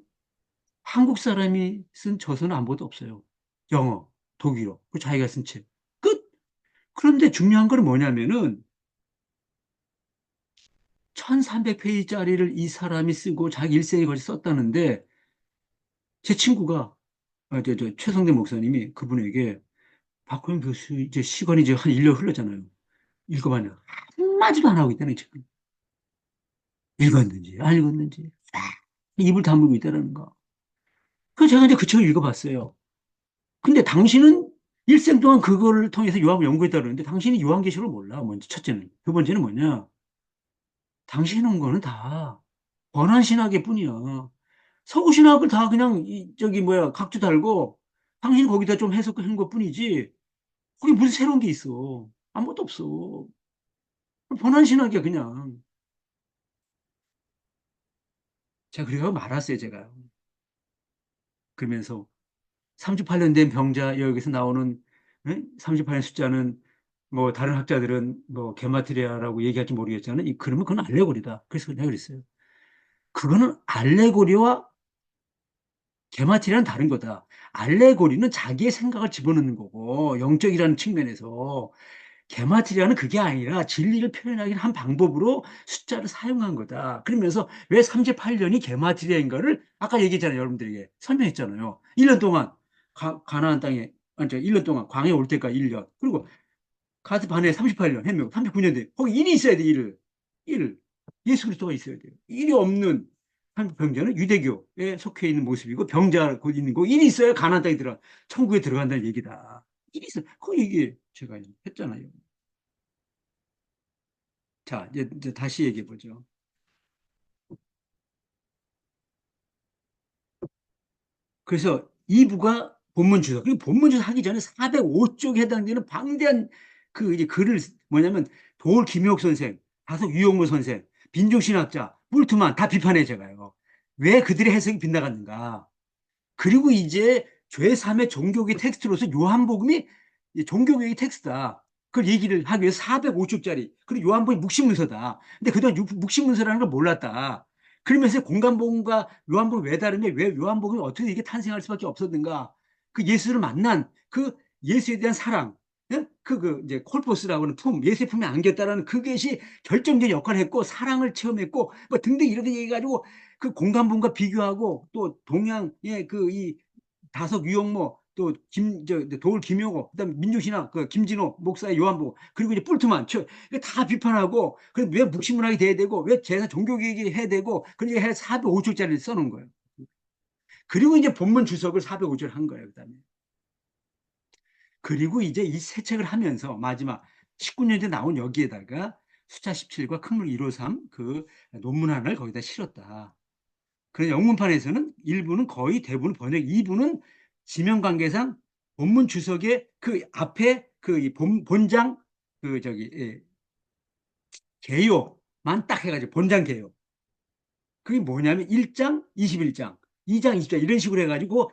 한국 사람이 쓴 저서는 아무것도 없어요. 영어, 독일어, 그 자기가 쓴 책. 끝! 그런데 중요한 건 뭐냐면은 1300페이지짜리를 이 사람이 쓰고 자기 일생에 걸쳐 썼다는데 제 친구가 최성대 목사님이 그분에게 박호영 교수 이제 시간이 이제 한 1년 흘렀잖아요. 읽어봤냐? 한마디도 안 하고 있다는 지금. 읽었는지 안 읽었는지 입을 다물고 있다는 거. 그래서 제가 이제 그 책을 읽어봤어요. 근데 당신은 일생 동안 그거를 통해서 요한을 연구했다 그러는데 당신이 요한계시록을 몰라. 먼저 첫째는. 두 번째는 뭐냐? 당신이 한 거는 다 번안신학의 뿐이야. 서구신학을 다 그냥 저기 뭐야 각주 달고 당신이 거기다 좀 해석한 것뿐이지 거기 무슨 새로운 게 있어. 아무것도 없어. 번안신학이야, 그냥. 제가 그래서 말았어요, 제가. 그러면서 38년 된 병자, 여기서 나오는 38년 숫자는 뭐 다른 학자들은 뭐 게마트리아라고 얘기할지 모르겠지만, 그러면 그건 알레고리다. 그래서 내가 그랬어요. 그거는 알레고리와 게마트리아는 다른 거다. 알레고리는 자기의 생각을 집어넣는 거고, 영적이라는 측면에서. 게마트리아는 그게 아니라 진리를 표현하기 한 방법으로 숫자를 사용한 거다. 그러면서 왜 38년이 게마트리아인 가를 아까 얘기했잖아요. 여러분들에게 설명했잖아요. 1년 동안 가나안 땅에, 아니, 1년 동안 광해 올 때까지 1년. 그리고 가드 반에 38년, 해명, 39년 돼. 거기 1이 있어야 돼, 1을. 1. 예수 그리스도가 있어야 돼요. 1이 없는 한국 병자는 유대교에 속해 있는 모습이고, 병자 곧 있는 거 1이 있어야 가나안 땅에 천국에 들어간다는 얘기다. 1이 있어. 그 얘기 제가 했잖아요. 자, 이제 다시 얘기해 보죠. 그래서 2부가 본문 주석. 그리고 본문 주석 하기 전에 405쪽에 해당되는 방대한 그 이제 글을 뭐냐면 도올 김효옥 선생, 다섯 유영모 선생, 빈종신학자, 뿔트만 다 비판해 제가요. 왜 그들의 해석이 빗나갔는가? 그리고 이제 제3의 종교계 텍스트로서 요한복음이 종교계의 텍스트다. 그걸 얘기를 하기 위해서 405쪽짜리. 그리고 요한복음이 묵시문서다. 근데 그동안 묵시문서라는 걸 몰랐다. 그러면서 공간복음과 요한복음이 왜 다르냐? 왜 요한복음이 어떻게 이게 탄생할 수밖에 없었는가? 그 예수를 만난 그 예수에 대한 사랑, 예? 이제 콜포스라고 하는 품, 예수의 품에 안겼다라는 그것이 결정적인 역할을 했고, 사랑을 체험했고, 뭐 등등 이렇게 얘기해가지고 그 공간본과 비교하고 또 동양의 그 이 다석 유영모 또 도울 김용호 그다음에 민주신학 그 김진호 목사의 요한복 그리고 이제 뿔트만 다 비판하고 그럼 왜 묵시문학이 돼야 되고 왜 제사 종교개혁이 해야 되고 그러니까 해 405쪽짜리를 써놓은 거예요. 그리고 이제 본문 주석을 405절 한 거예요. 그다음에 그리고 이제 이 세 책을 하면서 마지막 19년째 나온 여기에다가 숫자 17과 큰물 153 그 논문 하나를 거기다 실었다. 그래서 영문판에서는 일부는 거의 대부분 번역, 2부는 지명 관계상 본문 주석의 그 앞에 그 본장 그 개요만 딱 해가지고 본장 개요. 그게 뭐냐면 1장, 21장, 2장, 20장 이런 식으로 해가지고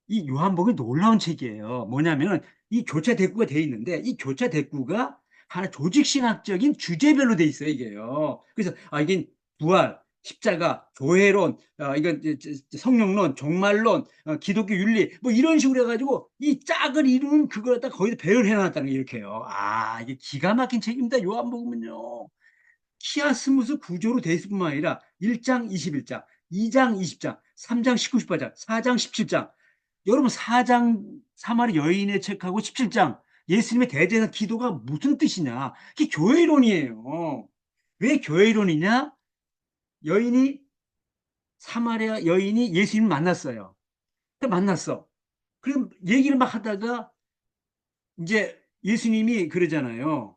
이 요한복음이 놀라운 책이에요. 뭐냐면 이 교차 대꾸가 돼 있는데 이 교차 대꾸가 하나 조직신학적인 주제별로 돼 있어요. 이게요. 그래서 이게 부활, 십자가, 교회론, 이건 성령론, 종말론, 기독교 윤리 뭐 이런 식으로 해가지고 이 짝을 이루는 그걸 갖다 거기다 배열을 해놨다는 게 이렇게요. 이게 기가 막힌 책입니다. 요한복음은요. 키아스무스 구조로 돼 있을 뿐만 아니라 1장 21장, 2장 20장, 3장 19, 18장, 4장 17장. 여러분 4장 사마리 여인의 책하고 17장 예수님의 대제사 기도가 무슨 뜻이냐? 그게 교회론이에요. 왜 교회론이냐? 여인이 사마리아 여인이 예수님을 만났어요. 만났어. 그럼 얘기를 막 하다가 이제 예수님이 그러잖아요.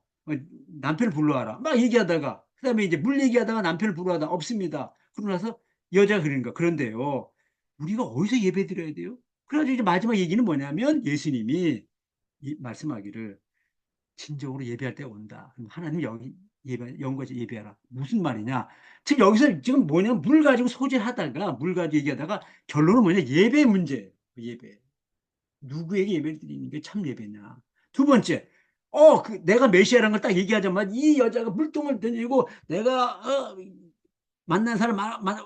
남편을 불러와라. 막 얘기하다가 그다음에 이제 물 얘기하다가 남편을 불러와다 없습니다. 그러고 나서 여자가 그러는 거. 그런데요. 우리가 어디서 예배 드려야 돼요? 그래가지고 이제 마지막 얘기는 뭐냐면 예수님이 말씀하기를 진정으로 예배할 때가 온다. 그럼 하나님 여기 영과지 예배하라. 무슨 말이냐? 즉 여기서 지금 뭐냐면 물 가지고 소재하다가 물 가지고 얘기하다가 결론은 뭐냐? 예배 문제예요. 예배. 누구에게 예배를 드리는 게 참 예배냐. 두 번째, 내가 메시아라는 걸 딱 얘기하자마자 이 여자가 물통을 던지고 내가 만난 사람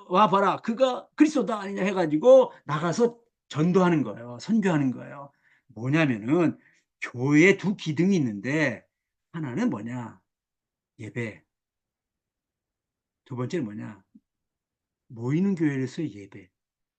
와봐라. 그가 그리스도다 아니냐 해가지고 나가서 전도하는 거예요. 선교하는 거예요. 뭐냐면은 교회에 두 기둥이 있는데 하나는 뭐냐? 예배. 두 번째는 뭐냐? 모이는 교회에서 예배.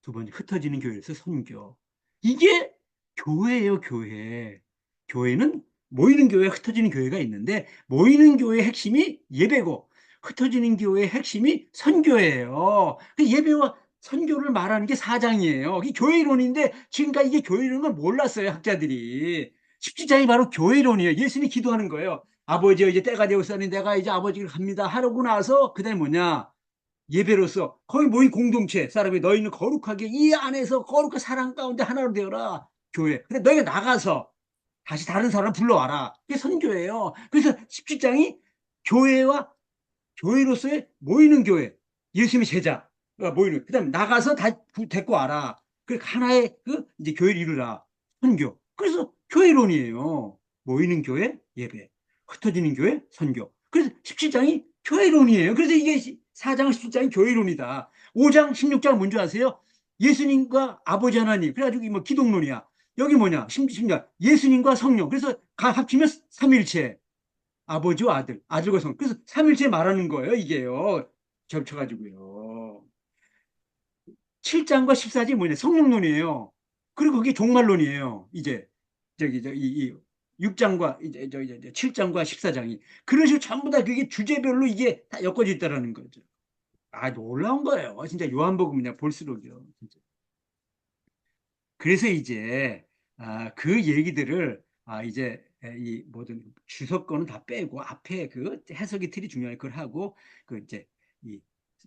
두 번째 흩어지는 교회에서 선교. 이게 교회예요, 교회. 교회는 모이는 교회, 흩어지는 교회가 있는데 모이는 교회의 핵심이 예배고 흩어지는 교회의 핵심이 선교예요. 그 예배와 선교를 말하는 게 사장이에요. 이게 교회론인데 지금까지 이게 교회론인 걸 몰랐어요, 학자들이. 십지장이 바로 교회론이에요. 예수님이 기도하는 거예요. 아버지여 이제 때가 되었으니 내가 이제 아버지를 갑니다. 하려고 나서 그다음에 뭐냐? 예배로서 거기 모인 공동체 사람이 너희는 거룩하게 이 안에서 거룩한 사랑 가운데 하나로 되어라 교회. 근데 너희가 나가서 다시 다른 사람 불러와라. 그게 선교예요. 그래서 17장이 교회와 교회로서의 모이는 교회, 예수님의 제자가 모이는, 그 다음에 나가서 다 데리고 와라. 그 하나의 그 이제 교회를 이루라. 선교. 그래서 교회론이에요. 모이는 교회, 예배. 흩어지는 교회, 선교. 그래서 17장이 교회론이에요. 그래서 이게 4장, 17장이 교회론이다. 5장, 16장 뭔지 아세요? 예수님과 아버지 하나님. 그래가지고 뭐 기독론이야. 여기 뭐냐? 16장. 예수님과 성령. 그래서 합치면 삼일체. 아버지와 아들, 아들과 성. 그래서 삼일체 말하는 거예요, 이게요. 겹쳐가지고요. 7장과 14장이 뭐냐? 성령론이에요. 그리고 그게 종말론이에요. 이제 이 6장과 이제 7장과 14장이 그런 식으로 전부 다 그게 주제별로 이게 다 엮어져 있다라는 거죠. 아, 놀라운 거예요. 진짜 요한복음 그냥 볼수록요. 진짜. 그래서 이제 그 얘기들을 이제 이 모든 주석권은 다 빼고 앞에 그 해석의 틀이 중요한 걸 하고 그 이제 이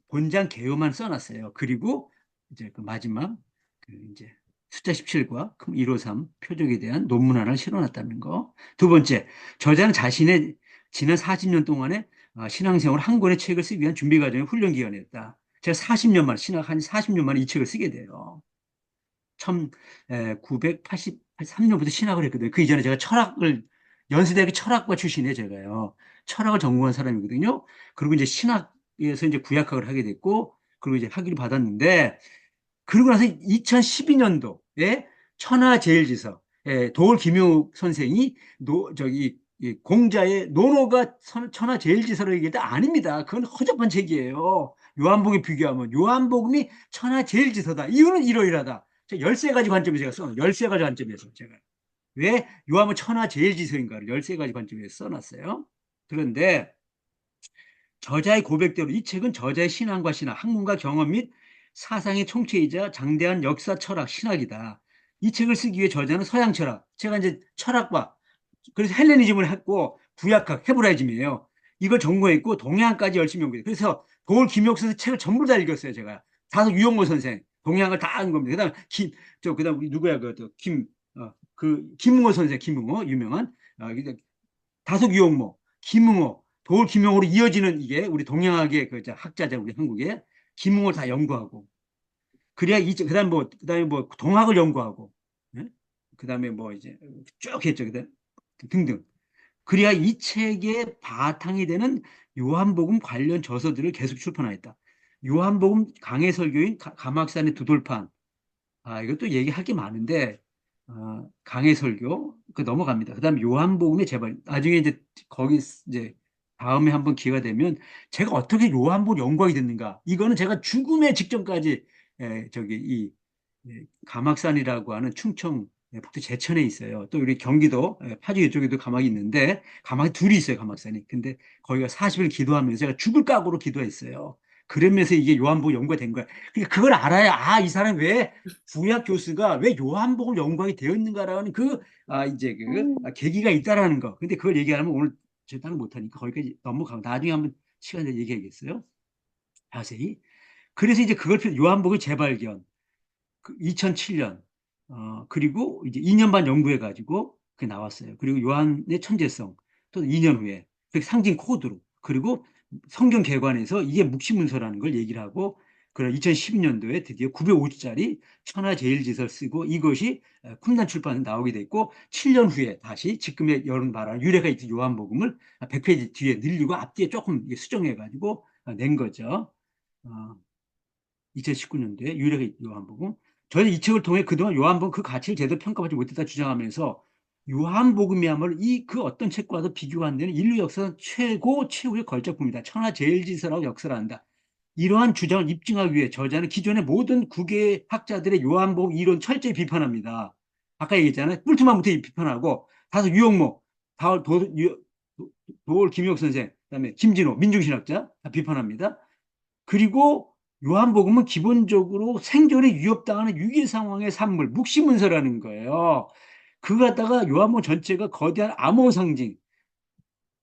본장 개요만 써놨어요. 그리고 이제 그 마지막 그 이제 숫자 17과 153 표적에 대한 논문 하나를 실어놨다는 거. 두 번째, 저자는 자신의 지난 40년 동안의 신앙생활 한 권의 책을 쓰기 위한 준비 과정의 훈련 기간이었다. 제가 40년 만에 신학 한 40년 만에 이 책을 쓰게 돼요. 1983년부터 신학을 했거든요. 그 이전에 제가 연세대학교 철학과 출신이에요, 제가요. 철학을 전공한 사람이거든요. 그리고 이제 신학에서 이제 구약학을 하게 됐고, 그리고 이제 학위를 받았는데, 그러고 나서 2012년도에 천하제일지서, 도올 김효 선생이, 이 공자의 논어가 천하제일지서라고 얘기할 때 아닙니다. 그건 허접한 책이에요. 요한복음 비교하면. 요한복음이 천하제일지서다. 이유는 이러이러하다. 13가지 관점에서 제가 써놨어요. 13가지 관점에서 제가. 왜 요한은 천하제일지서인가를 13가지 관점에서 써놨어요. 그런데 저자의 고백대로 이 책은 저자의 신앙과 신학, 학문과 경험 및 사상의 총체이자 장대한 역사, 철학, 신학이다. 이 책을 쓰기 위해 저자는 서양 철학, 제가 이제 철학과 그래서 헬레니즘을 했고 구약학, 헤브라이즘이에요. 이걸 전공했고 동양까지 열심히 연구해요. 그래서 도올 김옥 선생 책을 전부 다 읽었어요, 제가. 다섯 유영모 선생, 동양을 다 한 겁니다. 그다음 그다음 누구야 김응호 선생, 김응호 유명한 다섯 유영모, 김응호, 도올 김영호로 이어지는 이게 우리 동양학의 그 학자자 우리 한국에 김응호를 다 연구하고 그래야 그다음에 뭐 동학을 연구하고 예? 그다음에 뭐 이제 쭉 했죠. 그다음 등등. 그래야 이 책의 바탕이 되는 요한복음 관련 저서들을 계속 출판하였다. 요한복음 강해설교인 가막산의 두돌판. 이것도 얘기할 게 많은데, 강해설교, 넘어갑니다. 그 다음 요한복음의 재발. 나중에 이제 거기 이제 다음에 한번 기회가 되면 제가 어떻게 요한복음 연구하게 됐는가. 이거는 제가 죽음의 직전까지, 가막산이라고 하는 충청 북도 제천에 있어요. 또 우리 경기도 파주 이쪽에도 가막이 있는데 가막이 둘이 있어요. 가막산이. 근데 거기가 40일 기도하면서 제가 죽을 각오로 기도했어요. 그러면서 이게 요한복음 연구가 된 거야. 그러니까 그걸 알아야 이 사람 왜 구약 교수가 왜 요한복음 연구하게 되어 있는가라는 이제 계기가 있다라는 거. 근데 그걸 얘기하면 오늘 제단을 못하니까 거기까지 넘어가고 나중에 한번 시간 내 얘기하겠어요. 자세히. 그래서 이제 그걸 요한복음 재발견. 2007년 그리고 이제 2년 반 연구해가지고 그게 나왔어요. 그리고 요한의 천재성 또 2년 후에 그 상징 코드로 그리고 성경 개관에서 이게 묵시문서라는 걸 얘기를 하고 그래 2012년도에 드디어 950짜리 천하제일지서를 쓰고 이것이 쿰단 출판에 나오게 됐고 7년 후에 다시 지금의 여론 말하는 유래가 있던 요한복음을 100페이지 뒤에 늘리고 앞뒤에 조금 수정해가지고 낸 거죠. 2019년도에 유래가 요한복음. 저는 이 책을 통해 그동안 요한복음 그 가치를 제대로 평가받지 못했다 주장하면서 요한복음이야말로 그 어떤 책과도 비교가 안 되는 인류 역사 최고의 걸작품이다. 천하제일지서라고 역사를 한다. 이러한 주장을 입증하기 위해 저자는 기존의 모든 국외 학자들의 요한복음 이론 철저히 비판합니다. 아까 얘기했잖아요. 뿔트만부터 비판하고 다소 유영모, 도올 김yok 선생, 그다음에 김진호 민중신학자 다 비판합니다. 그리고 요한복음은 기본적으로 생존에 위협당하는 위기 상황의 산물, 묵시문서라는 거예요. 그거 갖다가 요한복음 전체가 거대한 암호 상징,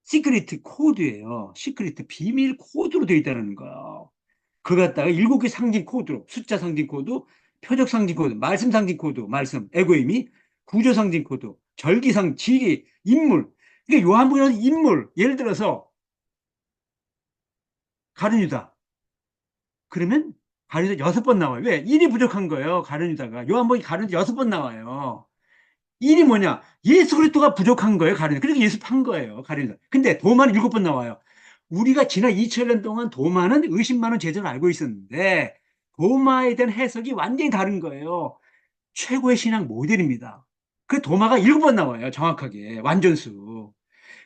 시크리트 코드예요. 시크리트 비밀 코드로 되어 있다는 거예요. 그거 갖다가 7개 상징 코드로, 숫자 상징 코드, 표적 상징 코드, 말씀 상징 코드, 말씀, 에고임이 구조상징 코드, 절기상, 지리, 인물. 그러니까 요한복음에서 인물, 예를 들어서 가룟유다. 그러면 가룟유다 6번 나와요. 왜? 1이 부족한 거예요. 가룟유다가. 요한복음이 가룟유다 6번 나와요. 1이 뭐냐? 예수 그리스도가 부족한 거예요. 가룟유다. 그러니까 예수 판 거예요. 가룟유다. 근데 도마는 7번 나와요. 우리가 지난 2000년 동안 도마는 의심 많은 제자로 알고 있었는데 도마에 대한 해석이 완전히 다른 거예요. 최고의 신앙 모델입니다. 그 도마가 7번 나와요. 정확하게. 완전수.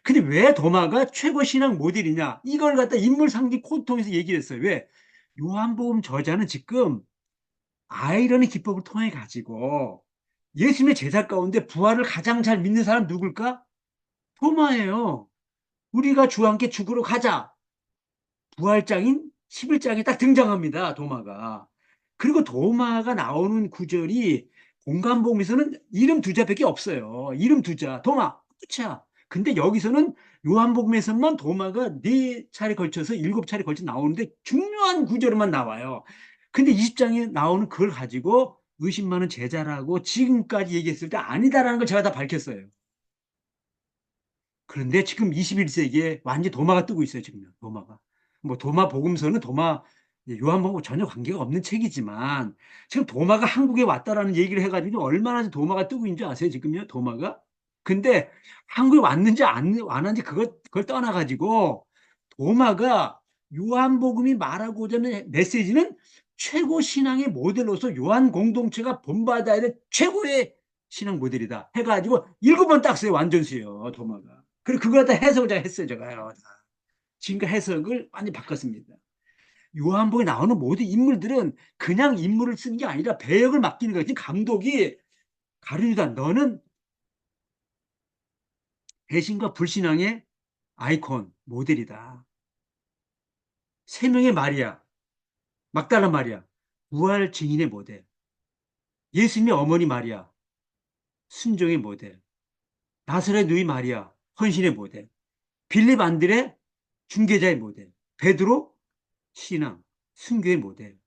근데 왜 도마가 최고 신앙 모델이냐? 이걸 갖다 인물 상징 코드 통해서 얘기를 했어요. 왜? 요한복음 저자는 지금 아이러니 기법을 통해 가지고 예수님의 제자 가운데 부활을 가장 잘 믿는 사람 누굴까? 도마예요. 우리가 주와 함께 죽으러 가자. 부활장인 11장에 딱 등장합니다. 도마가. 그리고 도마가 나오는 구절이 공간복음에서는 이름 두 자밖에 없어요. 이름 두 자. 도마. 끝이야. 근데 여기서는 요한복음에서만 도마가 4차례 걸쳐서 7차례 걸쳐 나오는데 중요한 구절만 나와요. 근데 20장에 나오는 그걸 가지고 의심 많은 제자라고 지금까지 얘기했을 때 아니다라는 걸 제가 다 밝혔어요. 그런데 지금 21세기에 완전 도마가 뜨고 있어요, 지금 도마가. 뭐 도마 복음서는 도마 요한복음과 전혀 관계가 없는 책이지만 지금 도마가 한국에 왔다라는 얘기를 해가지고 얼마나 도마가 뜨고 있는지 아세요, 지금요, 도마가? 근데 한국에 왔는지 안 왔는지 그걸 떠나가지고 도마가 요한복음이 말하고자 하는 메시지는 최고 신앙의 모델로서 요한 공동체가 본받아야 될 최고의 신앙 모델이다 해가지고 7번 딱 써요, 완전수요, 도마가. 그리고 그걸 다 해석을 제가 했어요, 제가요. 지금까 해석을 많이 바꿨습니다. 요한복음에 나오는 모든 인물들은 그냥 인물을 쓰는 게 아니라 배역을 맡기는 거지. 감독이 가룟유다, 너는 배신과 불신앙의 아이콘, 모델이다. 3명의 마리아, 막달라 마리아, 부활 증인의 모델. 예수님의 어머니 마리아, 순종의 모델. 나사렛 누이 마리아, 헌신의 모델. 빌립 안드레, 중개자의 모델. 베드로, 신앙, 순교의 모델.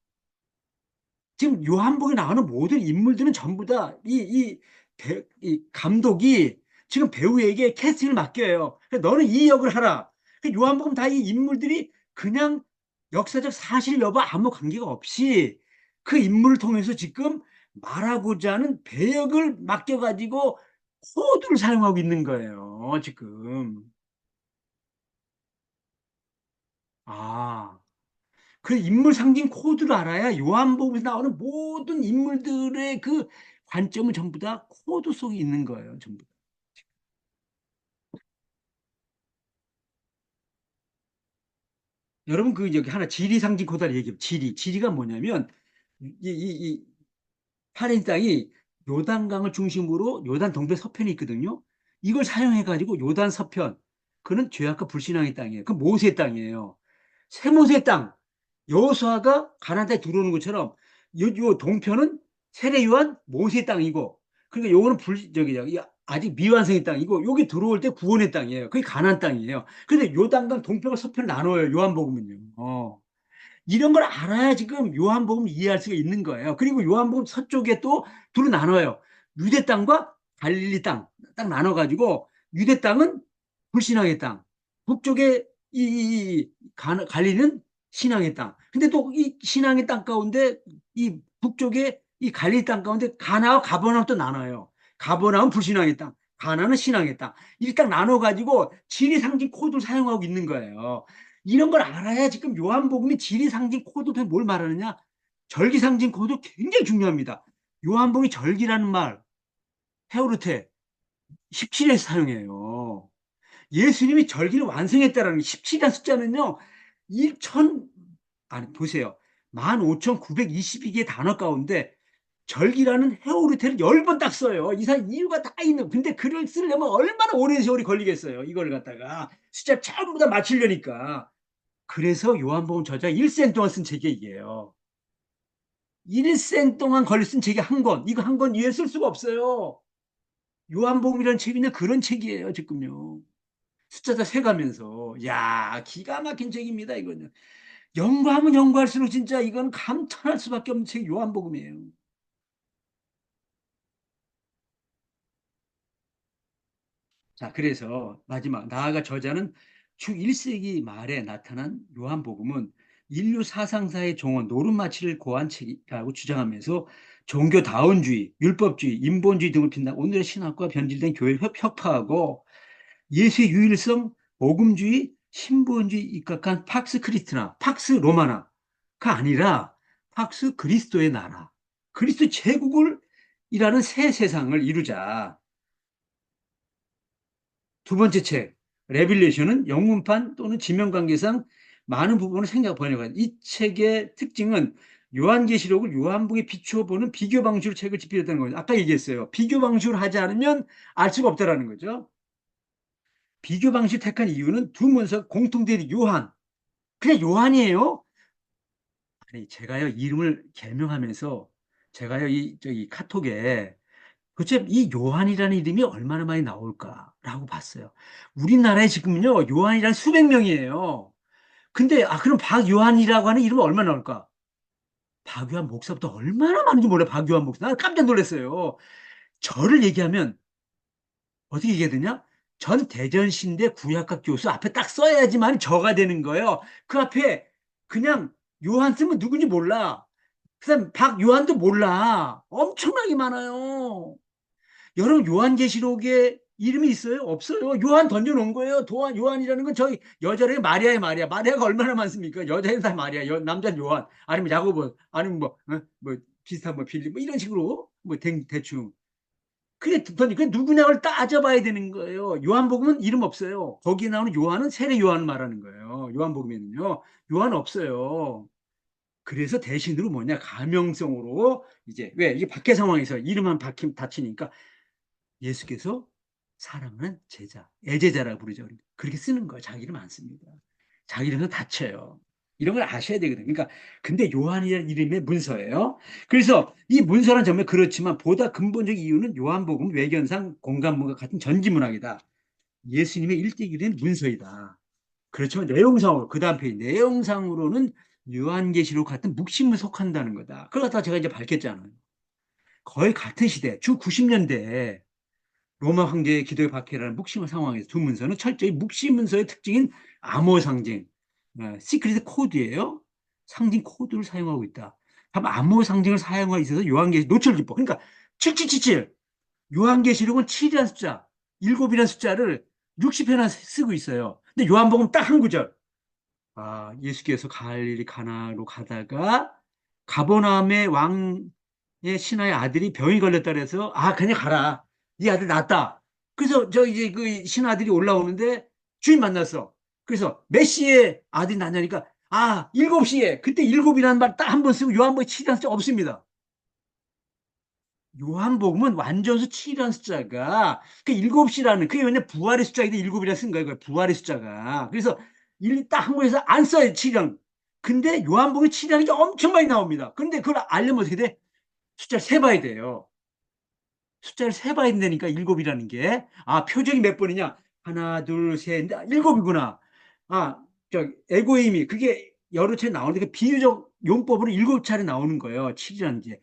지금 요한복에 나오는 모든 인물들은 전부 다 이 감독이 지금 배우에게 캐스팅을 맡겨요. 너는 이 역을 하라. 요한복음 다 이 인물들이 그냥 역사적 사실 여부 아무 관계가 없이 그 인물을 통해서 지금 말하고자 하는 배역을 맡겨가지고 코드를 사용하고 있는 거예요, 지금. 아. 그 인물 상징 코드를 알아야 요한복음에서 나오는 모든 인물들의 그 관점은 전부 다 코드 속에 있는 거예요. 전부 다. 여러분 그 여기 하나 지리 상징 코드를 얘기해요. 지리가 뭐냐면 이 파레인 땅이 요단강을 중심으로 요단 동편 서편이 있거든요. 이걸 사용해 가지고 요단 서편, 그는 죄악과 불신앙의 땅이에요. 그 모세의 땅이에요. 세모세의 땅, 여호수아가 가나안 땅에 들어오는 것처럼 요 동편은 세례요한 모세의 땅이고, 그러니까 요거는 아직 미완성의 땅이고, 여기 들어올 때 구원의 땅이에요. 그게 가나안 땅이에요. 근데 요단강 동편과 서편을 나눠요. 요한복음은요. 이런 걸 알아야 지금 요한복음을 이해할 수가 있는 거예요. 그리고 요한복음 서쪽에 또 둘로 나눠요. 유대 땅과 갈릴리 땅 딱 나눠가지고, 유대 땅은 불신앙의 땅, 북쪽에 갈릴리는 신앙의 땅. 근데 또 이 신앙의 땅 가운데 이 북쪽에 이 갈릴리 땅 가운데 가나와 가버나움 또 나눠요. 가버나움 불신앙의 땅, 가나는 신앙의 땅. 이렇게 딱 나눠가지고 지리 상징 코드를 사용하고 있는 거예요. 이런 걸 알아야 지금 요한복음이 지리상징 코드도 뭘 말하느냐? 절기상징 코드 굉장히 중요합니다. 요한복음이 절기라는 말, 헤오르테 17에서 사용해요. 예수님이 절기를 완성했다라는 17이라는 숫자는요, 1천, 아니, 보세요. 15,922개의 단어 가운데 절기라는 헤오르테를 10번 딱 써요. 이상 이유가 다 있는. 근데 글을 쓰려면 얼마나 오랜 세월이 걸리겠어요. 이걸 갖다가 숫자 전부 다 맞추려니까. 그래서 요한복음 저자가 일생 동안 쓴 책이 이게요. 일생 동안 걸려 쓴 책이 한 권. 이거 한 권 이해 쓸 수가 없어요. 요한복음이라는 책이냐 그런 책이에요, 지금요. 숫자 다 세가면서. 야, 기가 막힌 책입니다, 이거는. 연구하면 연구할수록 진짜 이건 감탄할 수밖에 없는 책이 요한복음이에요. 자, 그래서 마지막 나아가 저자는 주 1세기 말에 나타난 요한복음은 인류 사상사의 종언 노름마치를 고한 책이라고 주장하면서 종교다원주의, 율법주의, 인본주의 등을 핀다. 오늘의 신학과 변질된 교회를 혁파하고 예수의 유일성, 복음주의, 신본주의 입각한 팍스 크리스티나, 팍스 로마나가 아니라 팍스 그리스도의 나라, 그리스도 제국을 이라는 새 세상을 이루자. 두 번째 책, 레빌레이션은 영문판 또는 지명관계상 많은 부분을 생각 번역한 이 책의 특징은 요한계시록을 요한복음에 비추어 보는 비교 방식으로 책을 집필했다는 거죠. 아까 얘기했어요. 비교 방식으로 하지 않으면 알 수가 없다라는 거죠. 비교 방식 택한 이유는 두 문서 공통된 요한. 그냥 요한이에요. 아니, 제가요, 이름을 개명하면서 제가요, 저기 카톡에 도대체 이 요한이라는 이름이 얼마나 많이 나올까라고 봤어요. 우리나라에 지금요, 요한이란 수백 명이에요. 근데, 그럼 박요한이라고 하는 이름은 얼마나 나올까? 박요한 목사부터 얼마나 많은지 몰라요, 박요한 목사. 나 깜짝 놀랐어요. 저를 얘기하면, 어떻게 얘기해야 되냐? 전 대전신대 구약학 교수 앞에 딱 써야지만 저가 되는 거예요. 그 앞에 그냥 요한 쓰면 누군지 몰라. 그다음 박요한도 몰라. 엄청나게 많아요. 여러분 요한계시록에 이름이 있어요? 없어요. 요한 던져놓은 거예요. 요한이라는 건 저희 여자를 마리아의 마리아. 마리아가 얼마나 많습니까? 여자는 다 마리아, 남자는 요한. 아니면 야고보, 아니면 뭐 비슷한 뭐 빌리, 뭐 이런 식으로 뭐 대충. 그게 누구냐를 따져봐야 되는 거예요. 요한복음은 이름 없어요. 거기에 나오는 요한은 세례 요한을 말하는 거예요. 요한복음에는요. 요한 없어요. 그래서 대신으로 뭐냐 가명성으로 이제 왜 이게 박해 상황에서 이름만 박힘 다치니까 예수께서 사랑하는 제자, 애제자라고 부르죠. 그렇게 쓰는 거예요. 자기 이름 안 씁니다. 자기 이름은 다쳐요. 이런 걸 아셔야 되거든요. 그러니까 근데 요한이라는 이름의 문서예요. 그래서 이 문서란 점에 그렇지만 보다 근본적 이유는 요한복음 외견상 공간문과 같은 전지문학이다. 예수님의 일대기된 문서이다. 그렇지만 내용상으로 그 다음 페이지 내용상으로는 요한계시록 같은 묵신물 속한다는 거다. 그걸 갖다가 제가 이제 밝혔잖아요. 거의 같은 시대, 주 90년대에 로마 황제의 기도의 박해라는 묵시문 상황에서 두 문서는 철저히 묵시 문서의 특징인 암호 상징, 시크릿 코드예요. 상징 코드를 사용하고 있다. 다만 암호 상징을 사용하고 있어서 요한계시 노출기법. 그러니까 7777. 요한계시록은 7이라는 숫자, 7이라는 숫자를 60회나 쓰고 있어요. 근데 요한복음 딱 한 구절. 예수께서 갈릴리 가나로 가다가 가버나움의 왕의 신하의 아들이 병이 걸렸다 그래서 그냥 가라. 네 아들 낫다. 그래서 저 이제 그 신하들이 올라오는데 주인 만났어. 그래서 몇 시에 아들이 낳냐니까 7시에. 그때 7이라는 말 딱 한 번 쓰고 요한복음에 7이라는 숫자 없습니다. 요한복음은 완전수 7이라는 숫자가 그 7시라는 그게 왜냐 부활의 숫자인데 7이라 쓴 거예요. 부활의 숫자가. 그래서 딱 한국에서 안 써요. 7이랑. 근데 요한복음에 7이라는 게 엄청 많이 나옵니다. 근데 그걸 알려면 어떻게 돼? 숫자를 세봐야 돼요. 숫자를 세봐야 된다니까 7이라는 게. 표적이 몇 번이냐? 하나, 둘, 셋, 7이구나. 에고임이 그게 여러 차례 나오는데 그 비유적 용법으로 7차례 나오는 거예요. 7이라는 게.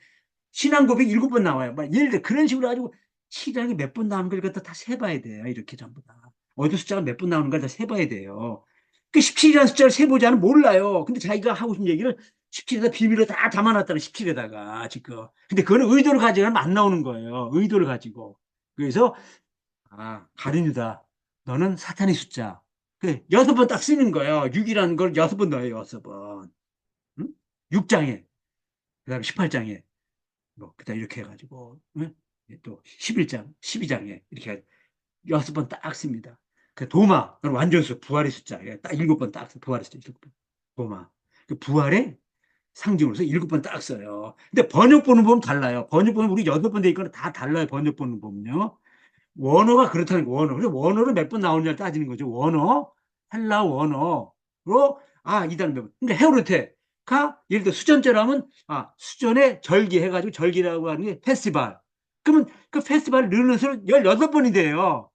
신앙 고백 7번 나와요. 예를 들어 그런 식으로 가지고 신앙이 몇 번 나오는 걸 갖다 다 세봐야 돼요. 이렇게 전부 다. 어디 숫자가 몇 번 나오는 걸 다 세봐야 돼요. 그 17이라는 숫자를 세보지 않으면 몰라요. 근데 자기가 하고 싶은 얘기를 17에다 비밀로 다 담아놨다는 17에다가 지금. 근데 그거는 의도를 가지고 하면 안 나오는 거예요. 의도를 가지고. 그래서 가룟유다. 너는 사탄의 숫자. 그 6번 딱 쓰는 거예요. 6이라는 걸 6번 넣어요. 6번. 응? 6장에. 그다음에 18장에. 그다음 이렇게 해가지고 응? 또 11장, 12장에 이렇게 해가지고 6번 딱 씁니다. 그 도마, 완전수, 부활의 숫자. 딱 7번 딱 써. 부활의 숫자 7번. 도마. 그 부활의 상징으로서 7번 딱 써요. 근데 번역본을 보면 달라요. 번역본은 우리 8번 돼 있거나 다 달라요. 번역본을 보면요. 원어가 그렇다는 거, 원어. 그래서 원어를 몇 번 나오느냐를 따지는 거죠. 원어, 헬라 원어로, 이 단어 몇 번. 그러니까 헤오르테가, 예를 들어 수전제라면, 수전에 절기 해가지고 절기라고 하는 게 페스티벌. 그러면 그 페스티벌을 넣는 수로 18번이 돼요.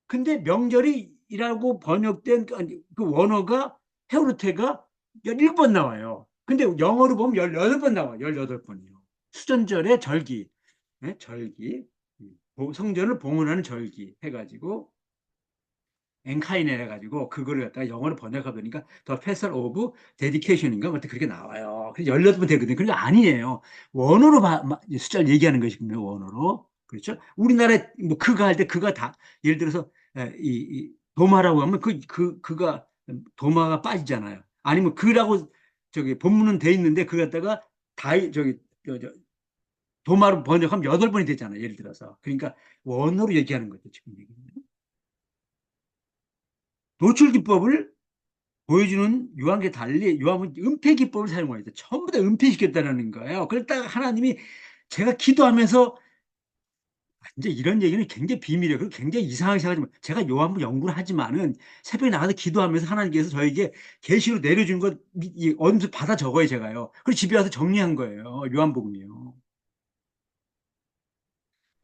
근데 명절이라고 번역된 그 원어가, 헤오르테가 17번 나와요. 근데 영어로 보면 18번 나와요. 18번이요. 수전절의 절기. 네? 절기. 성전을 봉헌하는 절기 해가지고 엔카이넬 해가지고 그거를 갖다가 영어로 번역해 보니까 더 페스럴 오브 데디케이션인가 뭐 그렇게 나와요. 그래서 18번 되거든요. 그게 아니에요. 원어로 숫자를 얘기하는 것이군요. 원어로. 그렇죠? 우리나라에 뭐 그가 할 때 그가 다 예를 들어서 도마라고 하면 그가 도마가 빠지잖아요. 아니면 그라고 저기 본문은 돼 있는데 그 갖다가 저기 도마로 번역하면 8번이 되잖아요. 예를 들어서. 그러니까 원어로 얘기하는 거죠. 지금 얘기는. 노출 기법을 보여주는 요한계 달리 요한은 은폐 기법을 사용하였다. 전부 다 은폐시켰다는 거예요. 그랬다가 하나님이 제가 기도하면서 이제 이런 얘기는 굉장히 비밀이에요. 그리고 굉장히 이상하게 생각하지만 제가 요한복 연구를 하지만은 새벽에 나가서 기도하면서 하나님께서 저에게 계시로 내려준 것 어디서 받아 적어요 제가요. 그리고 집에 와서 정리한 거예요. 요한복음이요.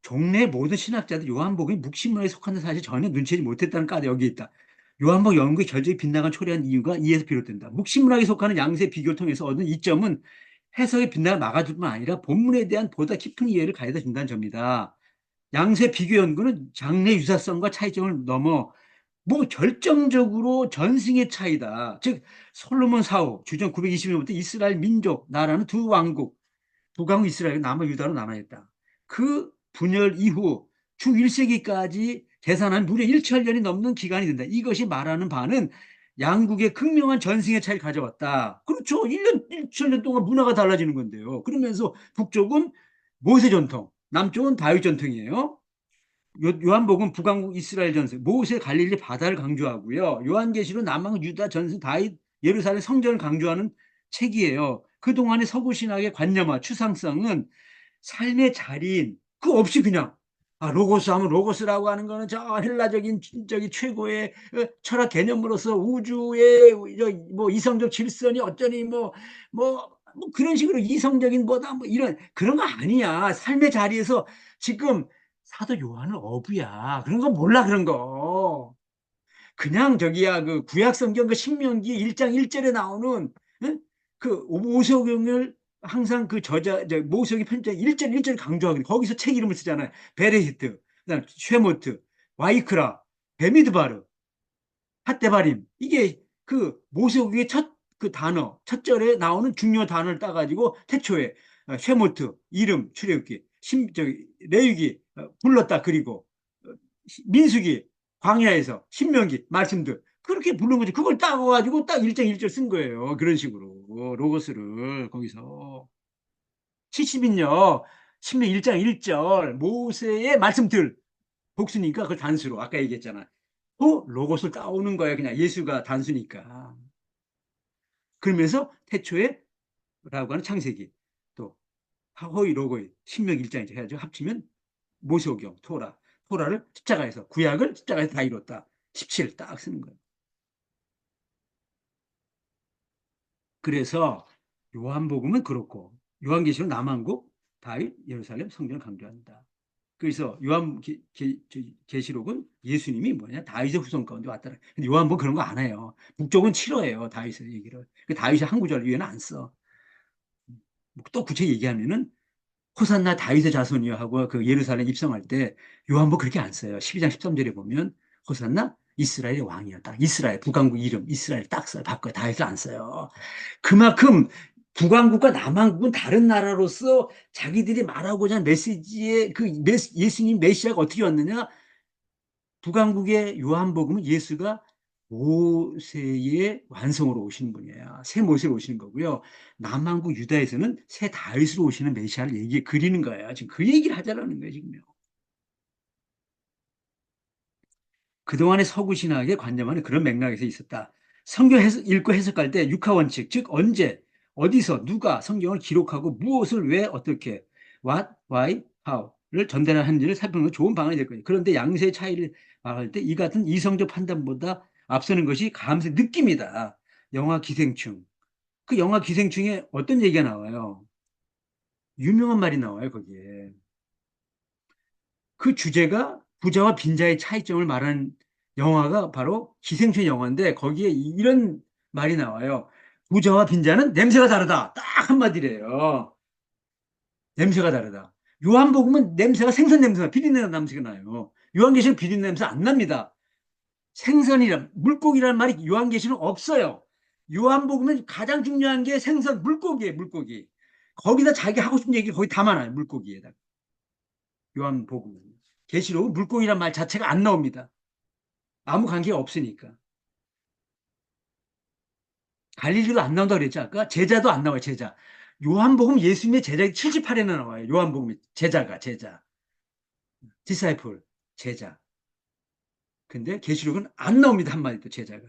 종래 모든 신학자들 요한복음이 묵신문에 속하는 사실 전혀 눈치채지 못했다는 까지 여기 있다. 요한복 연구의 결정이 빗나간 초래한 이유가 이에서 비롯된다. 묵신문학에 속하는 양세 비교를 통해서 얻은 이점은 해석의 빗나갈 막아줄 뿐 아니라 본문에 대한 보다 깊은 이해를 가져다 준다는 점이다. 양세 비교 연구는 장래 유사성과 차이점을 넘어 뭐 결정적으로 전승의 차이다. 즉 솔로몬 사후 주전 920년부터 이스라엘 민족 나라는 두 왕국 북왕 이스라엘 남아 유다로 나눠졌다. 그 분열 이후 주 1세기까지 계산한 무려 1천년이 넘는 기간이 된다. 이것이 말하는 바는 양국의 극명한 전승의 차이를 가져왔다. 그렇죠. 1년, 1천년 동안 문화가 달라지는 건데요. 그러면서 북쪽은 모세 전통, 남쪽은 다윗 전통이에요. 요한복음 북왕국 이스라엘 전승, 모세 갈릴리 바다를 강조하고요. 요한계시로 남왕 유다 전승 다윗 예루살렘 성전을 강조하는 책이에요. 그동안의 서구 신학의 관념화, 추상성은 삶의 자리인 그 없이 그냥 로고스 하면 로고스라고 하는 거는 저 헬라적인 저기 최고의 철학 개념으로서 우주의 뭐 이성적 질서니 어쩌니 뭐 그런 식으로 이성적인 뭐다 뭐 이런 그런 거 아니야. 삶의 자리에서 지금 사도 요한은 어부야. 그런 거 몰라 그런 거. 그냥 저기야 그 구약 성경 그 신명기 1장 1절에 나오는 응? 그 모세오경을 항상 그 모세오기 편집자 1절 1절 강조하거든요. 거기서 책 이름을 쓰잖아요. 베레시트, 그다음 쉐모트, 와이크라, 베미드바르, 핫데바림. 이게 그 모세오기의 첫 그 단어, 첫 절에 나오는 중요 단어를 따가지고 태초에 쉐모트 이름 출애굽기, 레위기 불렀다 그리고 민수기, 광야에서 신명기 말씀들 그렇게 부른 거지. 그걸 따가지고 딱 1장 1절 쓴 거예요. 그런 식으로 로고스를 거기서 70인요. 신명 1장 1절 모세의 말씀들 복수니까 그걸 단수로 아까 얘기했잖아. 또 로고스를 따오는 거예요. 그냥 예수가 단수니까. 그러면서 태초에 라고 하는 창세기 또 하호이 로고이 신명 1장 이제 해야죠. 합치면 모세오경 토라를 십자가에서 구약을 십자가에서 다 이뤘다. 17 딱 쓰는 거예요. 그래서 요한복음은 그렇고 요한계시록 남한국 다윗 예루살렘 성전을 강조한다. 그래서 요한계시록은 예수님이 뭐냐 다윗의 후손 가운데 왔다. 근데 요한복음 그런 거 안 해요. 북쪽은 싫어해요 다윗의 얘기를. 다윗의 한 구절 위에는 안 써. 또 구체 얘기하면은 호산나 다윗의 자손이여 하고 그 예루살렘 입성할 때 요한복 그렇게 안 써요. 12장 13절에 보면 호산나 이스라엘의 왕이었다. 이스라엘 북왕국 이름 이스라엘 딱 써요. 바꿔요. 다윗을 안 써요. 그만큼 북왕국과 남왕국은 다른 나라로서 자기들이 말하고자 하는 메시지의 예수님 메시아가 어떻게 왔느냐? 북왕국의 요한복음은 예수가 모세의 완성으로 오시는 분이에요. 새 모세로 오시는 거고요. 남한국 유다에서는 새 다윗으로 오시는 메시아를 그리는 거예요. 지금 그 얘기를 하자라는 거예요, 지금요. 그동안의 서구 신학의 관념하는 그런 맥락에서 있었다. 성경 읽고 해석할 때 육하원칙, 즉 언제, 어디서, 누가 성경을 기록하고 무엇을 왜 어떻게, what, why, how를 전달하는지를 살펴보는 건 좋은 방안이 될 거예요. 그런데 양세의 차이를 말할 때 이 같은 이성적 판단보다 앞서는 것이 감세 느낌이다. 영화 기생충. 그 영화 기생충에 어떤 얘기가 나와요? 유명한 말이 나와요, 거기에. 그 주제가 부자와 빈자의 차이점을 말하는 영화가 바로 기생충 영화인데 거기에 이런 말이 나와요. 부자와 빈자는 냄새가 다르다. 딱 한마디래요. 냄새가 다르다. 요한복음은 냄새가 생선 냄새가 비린내 냄새가 나요. 요한계시록 비린내 냄새 안 납니다. 생선이란 물고기란 말이 요한계시록 없어요. 요한복음은 가장 중요한 게 생선 물고기예요. 물고기. 거기다 자기 하고 싶은 얘기 거기 다 많아요. 물고기에다. 요한복음은. 계시록은 물고기란 말 자체가 안 나옵니다. 아무 관계가 없으니까. 갈릴리도 안 나온다고 그랬지 아까? 제자도 안 나와요. 제자. 요한복음 예수님의 제자가 78회나 나와요. 요한복음이 제자가 제자. 디사이플 제자. 근데 계시록은 안 나옵니다. 한마디도 제자가.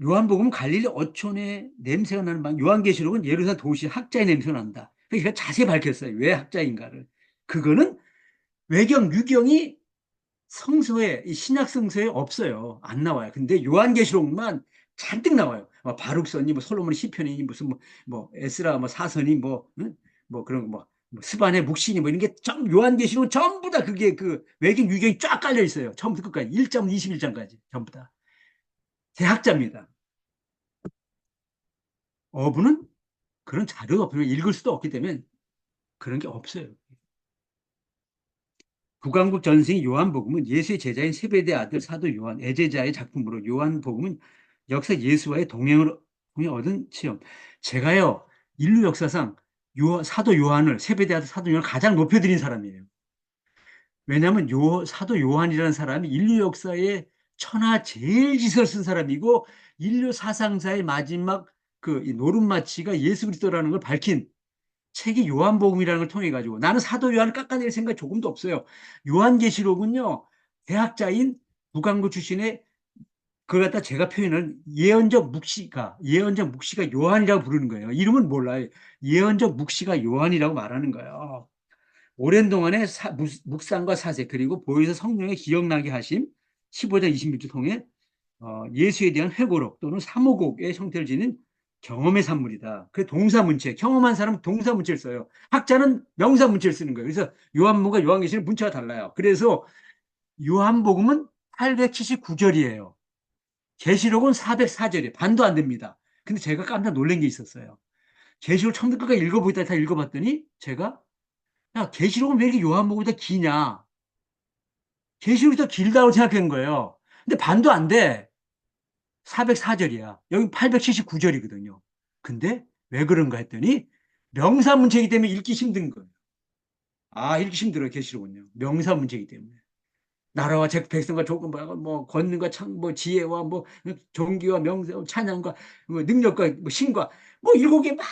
요한복음은 갈릴리 어촌에 냄새가 나는 방, 요한계시록은 예루살렘 도시 학자의 냄새가 난다. 그러니까 자세히 밝혔어요. 왜 학자인가를. 그거는 외경, 유경이 성서에, 이 신약 성서에 없어요. 안 나와요. 근데 요한계시록만 잔뜩 나와요. 뭐 바룩서니, 뭐 솔로몬의 시편이니, 무슨 에스라 뭐 사서니, 응? 뭐 그런 뭐 스바네 묵시니 뭐 이런 게 전 요한계시록 전부 다 그게 그 외경, 유경이 쫙 깔려 있어요. 처음부터 끝까지. 1장 21장까지. 전부 다. 대학자입니다. 어부는 그런 자료가 없으면 읽을 수도 없기 때문에 그런 게 없어요. 국왕국 전승이 요한복음은 예수의 제자인 세베대 아들 사도 요한, 애제자의 작품으로 요한복음은 역사 예수와의 동행을 얻은 체험. 제가요, 인류 역사상 사도 요한을, 세베대 아들 사도 요한을 가장 높여드린 사람이에요. 왜냐하면 사도 요한이라는 사람이 인류 역사의 천하 제일 지서를 쓴 사람이고 인류 사상사의 마지막 그 노름마치가 예수 그리스도라는 걸 밝힌 책이 요한복음이라는 걸 통해 가지고 나는 사도 요한을 깎아낼 생각 조금도 없어요. 요한계시록은요. 대학자인 북한고 출신의 그걸 갖다 제가 표현을 예언적 묵시가 요한이라고 부르는 거예요. 이름은 몰라요. 예언적 묵시가 요한이라고 말하는 거예요. 오랜 동안의 묵상과 사색 그리고 보혜사 성령의 기억나게 하심 15장 26절 통해 예수에 대한 회고록 또는 사모곡의 형태를 지닌 경험의 산물이다. 그 동사문체, 경험한 사람은 동사문체를 써요. 학자는 명사문체를 쓰는 거예요. 그래서 요한복음과 요한계시록 문체가 달라요. 그래서 요한복음은 879절이에요. 계시록은 404절이에요. 반도 안 됩니다. 근데 제가 깜짝 놀란 게 있었어요. 계시록 처음부터 끝까지 읽어보다 다 읽어봤더니 제가 야 계시록은 왜 이렇게 요한복음보다 기냐? 계시록이 더 길다고 생각한 거예요. 근데 반도 안 돼. 404절이야. 여기 879절이거든요. 근데 왜 그런가 했더니 명사문체이기 때문에 읽기 힘든 거예요. 아, 읽기 힘들어요. 계시록은요. 명사문체이기 때문에. 나라와 백성과 조건 뭐 권능과 뭐 지혜와 뭐 종기와 명세, 찬양과 뭐 능력과 뭐 신과 뭐 일곱 개 막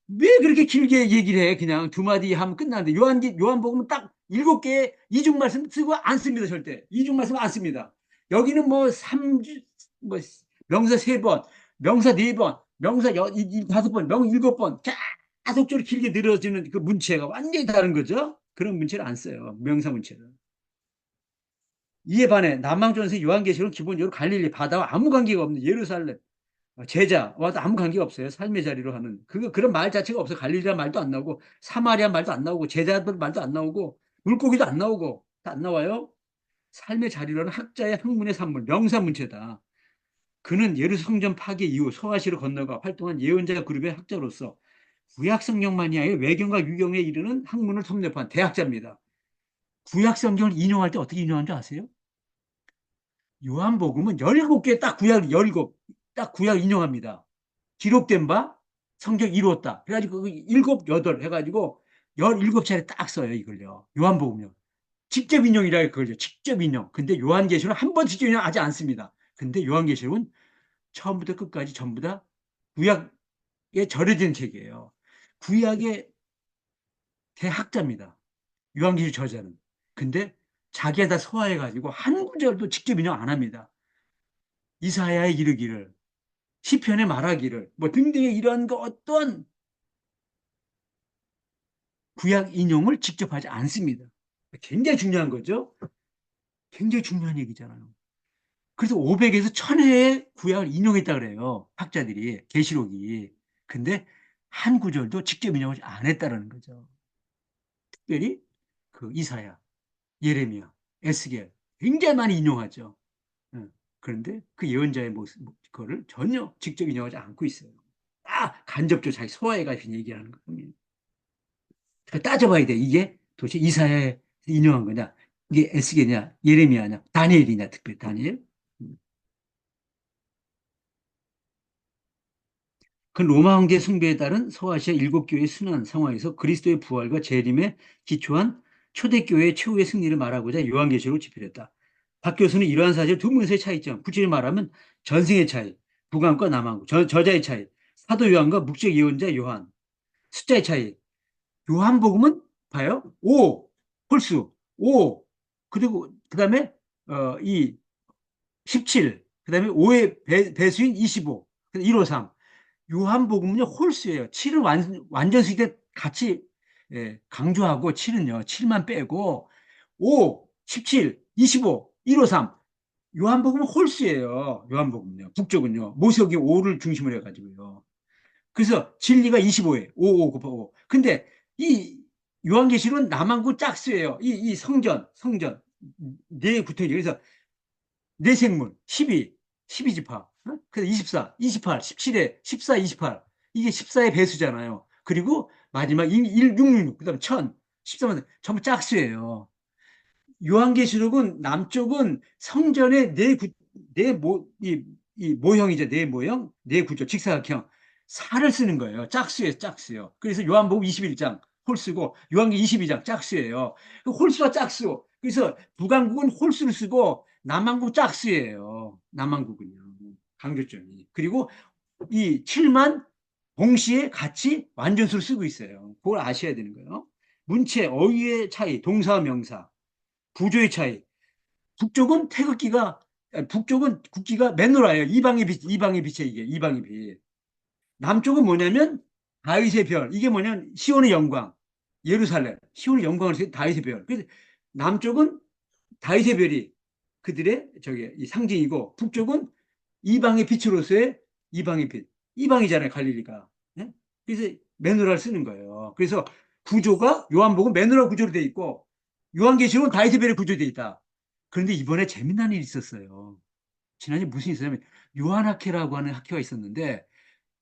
왜 그렇게 길게 얘기를 해? 그냥 두 마디 하면 끝나는데 요한복음은 딱 일곱 개의 이중 말씀 쓰고 안 씁니다. 절대 이중 말씀 안 씁니다. 여기는 뭐 삼주 뭐 명사 세 번, 명사 네 번, 명사 다섯 번, 명 일곱 번 계속적으로 길게 늘어지는 그 문체가 완전히 다른 거죠. 그런 문체를 안 써요. 명사 문체를. 이에 반해 남방전세 요한계시록은 기본적으로 갈릴리 바다와 아무 관계가 없는 예루살렘 제자와도 아무 관계가 없어요. 삶의 자리로 하는 그런 말 자체가 없어요. 갈릴리란 말도 안 나오고 사마리아 말도 안 나오고 제자들 말도 안 나오고 물고기도 안 나오고 다 안 나와요. 삶의 자리로는 학자의 학문의 산물 명사문체다. 그는 예루살렘 성전 파괴 이후 소아시로 건너가 활동한 예언자 그룹의 학자로서 구약 성경만이 아니라 외경과 유경에 이르는 학문을 섭렵한 대학자입니다. 구약 성경을 인용할 때 어떻게 인용하는 줄 아세요? 요한복음은 17개 딱 구약 17, 딱 구약 인용합니다. 기록된 바 성경 이루었다. 그래가지고 그 일곱, 여덟 해가지고 17차례 딱 써요, 이걸요. 요한복음요. 직접 인용이라 그러죠. 직접 인용. 근데 요한계시록은 한 번 직접 인용하지 않습니다. 근데 요한계시록은 처음부터 끝까지 전부 다 구약에 절여진 책이에요. 구약의 대학자입니다. 요한계시록 저자는. 근데 자기가 다 소화해가지고 한 구절도 직접 인용 안 합니다. 이사야에 이르기를 시편에 말하기를 뭐 등등의 이러한 거 어떤 구약 인용을 직접 하지 않습니다. 굉장히 중요한 거죠. 굉장히 중요한 얘기잖아요. 그래서 500에서 1000회의 구약을 인용했다 그래요. 학자들이 계시록이. 근데 한 구절도 직접 인용을 안 했다라는 거죠. 특별히 그 이사야, 예레미야, 에스겔 굉장히 많이 인용하죠. 그런데 그 예언자의 모습, 그거를 전혀 직접 인용하지 않고 있어요. 간접적으로 자기 소화해가지고 얘기하는 겁니다. 따져봐야 돼. 이게 도대체 이사야에 인용한 거냐? 이게 에스겔이냐? 예레미야냐? 다니엘이냐? 특별히 다니엘? 그 로마 황제 숭배에 따른 서아시아 일곱 교회의 순환 상황에서 그리스도의 부활과 재림에 기초한 초대교회의 최후의 승리를 말하고자 요한계시록을 집필했다. 박 교수는 이러한 사실 두 문서의 차이점, 구체적으로 말하면 전승의 차이, 북왕과 남왕, 저자의 차이, 사도 요한과 묵적 예언자 요한, 숫자의 차이. 요한복음은 봐요. 5, 홀수, 5, 그리고 그다음에 이 17, 그다음에 5의 배수인 25, 153. 요한복음은요, 홀수예요. 7은 완전수일 때 같이 강조하고 7은요, 7만 빼고 5, 17, 25, 153. 요한복음은 홀수예요. 요한복음은요. 북쪽은요. 모세오기 5를 중심으로 해가지고요. 그래서 진리가 25예요. 5, 5 곱하기 5. 근데 이 요한계시록은 남한구 짝수예요. 이 성전. 네 붙어 있죠. 그래서 네 생물, 12지파. 그래서 24, 28, 17에 14, 28. 이게 14의 배수잖아요. 그리고 마지막 1, 666, 그 다음에 1000, 13만, 전부 짝수예요. 요한계시록은 남쪽은 성전의 이 모형이죠. 네 모형, 네 구조, 직사각형. 살을 쓰는 거예요. 짝수예요, 짝수요. 그래서 요한복음 21장 홀수고 요한계 22장 짝수예요. 그 홀수와 짝수. 그래서 북한국은 홀수를 쓰고 남한국 짝수예요. 남한국은요. 강조점이. 그리고 이 7만 동시에 같이 완전수를 쓰고 있어요. 그걸 아셔야 되는 거예요. 문체, 어휘의 차이, 동사, 명사. 구조의 차이. 북쪽은 국기가 맨노라예요. 이방의 빛이에요, 이게. 이방의 빛. 남쪽은 뭐냐면 다윗의 별. 이게 뭐냐면 시온의 영광. 예루살렘. 시온의 영광을 쓰 다윗의 별. 그래서 남쪽은 다윗의 별이 그들의 저기 이 상징이고 북쪽은 이방의 빛으로서의 이방의 빛. 이방이잖아요, 갈릴리가. 네? 그래서 메노라를 쓰는 거예요. 그래서 구조가 요한복음 메노라 구조로 돼 있고 요한계시록은 다윗의 별의 구조로 돼 있다. 그런데 이번에 재미난 일이 있었어요. 지난해 무슨 일이 있었냐면 요한학회라고 하는 학회가 있었는데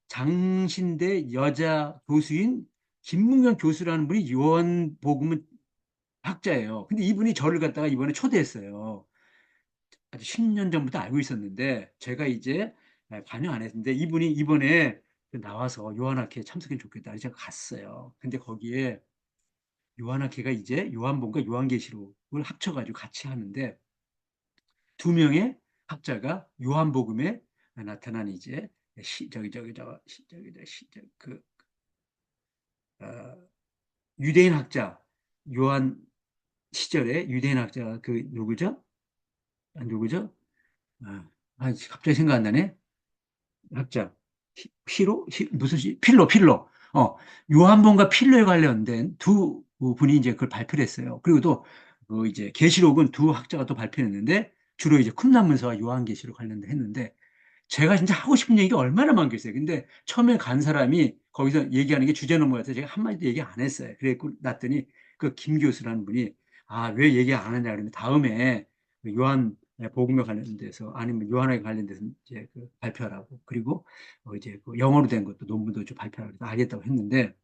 장신대 여자 교수인 김문경 교수라는 분이 요한복음은 학자예요. 근데 이분이 저를 갖다가 이번에 초대했어요. 아주 10년 전부터 알고 있었는데 제가 이제 관여 안 했는데 이분이 이번에 나와서 요한학회에 참석해 좋겠다. 그래서 제가 갔어요. 근데 거기에 요한학회가 이제 요한복음과 요한계시록을 합쳐가지고 같이 하는데 두 명의 학자가 요한복음에 나타난 이제 그 어, 유대인 학자 요한 시절에 유대인 학자가 그 누구죠? 누구죠? 갑자기 생각 안 나네. 학자 무슨 필로 요한복음과 필로에 관련된 두 분이 이제 그걸 발표를 했어요. 그리고 또 이제 계시록은 두 학자가 또 발표했는데 주로 이제 쿰란문서와 요한계시록 관련된 했는데 제가 진짜 하고 싶은 얘기가 얼마나 많겠어요. 근데 처음에 간 사람이 거기서 얘기하는 게 주제 넘어가서 제가 한마디도 얘기 안 했어요. 그래고 났더니 그 김 교수라는 분이 왜 얘기 안 하냐 그러면 다음에 그 요한 복음에 관련돼서 아니면 요한에 관련돼서 이제 그 발표하라고 그리고 이제 그 영어로 된 것도 논문도 좀 발표하라고 해서 알겠다고 했는데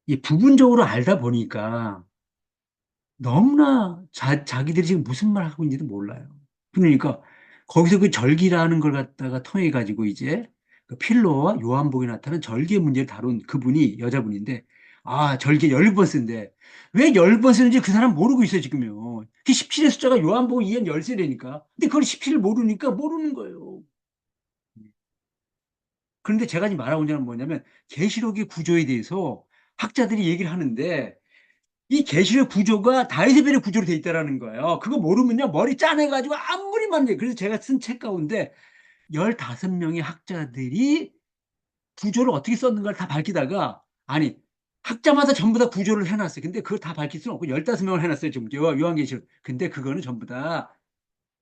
이 부분적으로 알다 보니까 너무나 자기들이 지금 무슨 말 하고 있는지도 몰라요. 그러니까 거기서 그 절기라는 걸 갖다가 통해 가지고 이제 그 필로와 요한복음에 나타난 절기의 문제를 다룬 그분이 여자분인데 절기 10번 쓴데 왜 10번 쓰는지 그 사람 모르고 있어요, 지금요. 그 17의 숫자가 요한복음 2엔 열세라니까. 근데 그걸 17을 모르니까 모르는 거예요. 그런데 제가 지금 말하고 있는 건 뭐냐면 계시록의 구조에 대해서 학자들이 얘기를 하는데 이 계시의 구조가 다이세벨의 구조로 돼 있다라는 거예요. 그거 모르면요 머리 짜내가지고 아무리 많이 그래서 제가 쓴 책 가운데 15명의 학자들이 구조를 어떻게 썼는가를 다 밝히다가 아니 학자마다 전부 다 구조를 해놨어요. 근데 그걸 다 밝힐 수는 없고 15명을 해놨어요. 지금 요한계시록. 근데 그거는 전부 다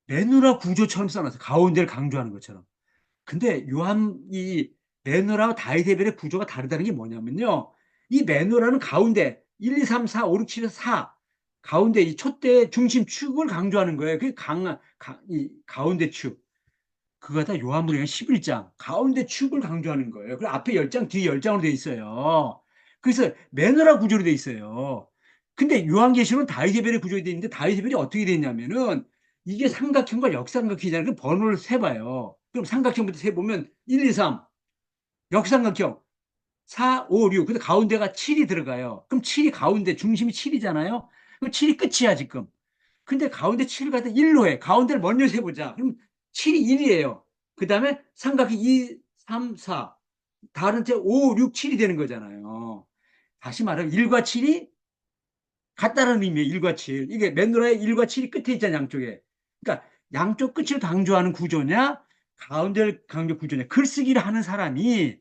내누라 구조처럼 써놨어요. 가운데를 강조하는 것처럼. 근데 이 매너라와 다이데벨의 구조가 다르다는 게 뭐냐면요. 이 매너라는 가운데 1, 2, 3, 4, 5, 6, 7, 4 가운데 이 촛대 중심 축을 강조하는 거예요. 이 가운데 축. 그거 다 요한복음 11장 가운데 축을 강조하는 거예요. 그리고 앞에 10장, 뒤에 10장으로 돼 있어요. 그래서 매너라 구조로 돼 있어요. 근데 요한계시록은 다이세벨의 구조로 돼 있는데 다이세벨이 어떻게 돼 있냐면은 이게 삼각형과 역삼각형이잖아요. 그 번호를 세봐요. 그럼 삼각형부터 세보면 1, 2, 3, 역삼각형 4, 5, 6. 근데 가운데가 7이 들어가요. 그럼 7이 가운데 중심이 7이잖아요. 그럼 7이 끝이야 지금. 근데 가운데 7을 갖다 1로 해. 가운데를 먼저 세보자. 그럼 7이 1이에요. 그 다음에 삼각형 2, 3, 4. 다른 째 5, 6, 7이 되는 거잖아요. 다시 말하면 1과 7이 같다는 의미예요. 1과 7. 이게 맨노라의 1과 7이 끝에 있잖아요. 양쪽에. 그러니까 양쪽 끝을 강조하는 구조냐, 가운데를 강조 구조냐. 글쓰기를 하는 사람이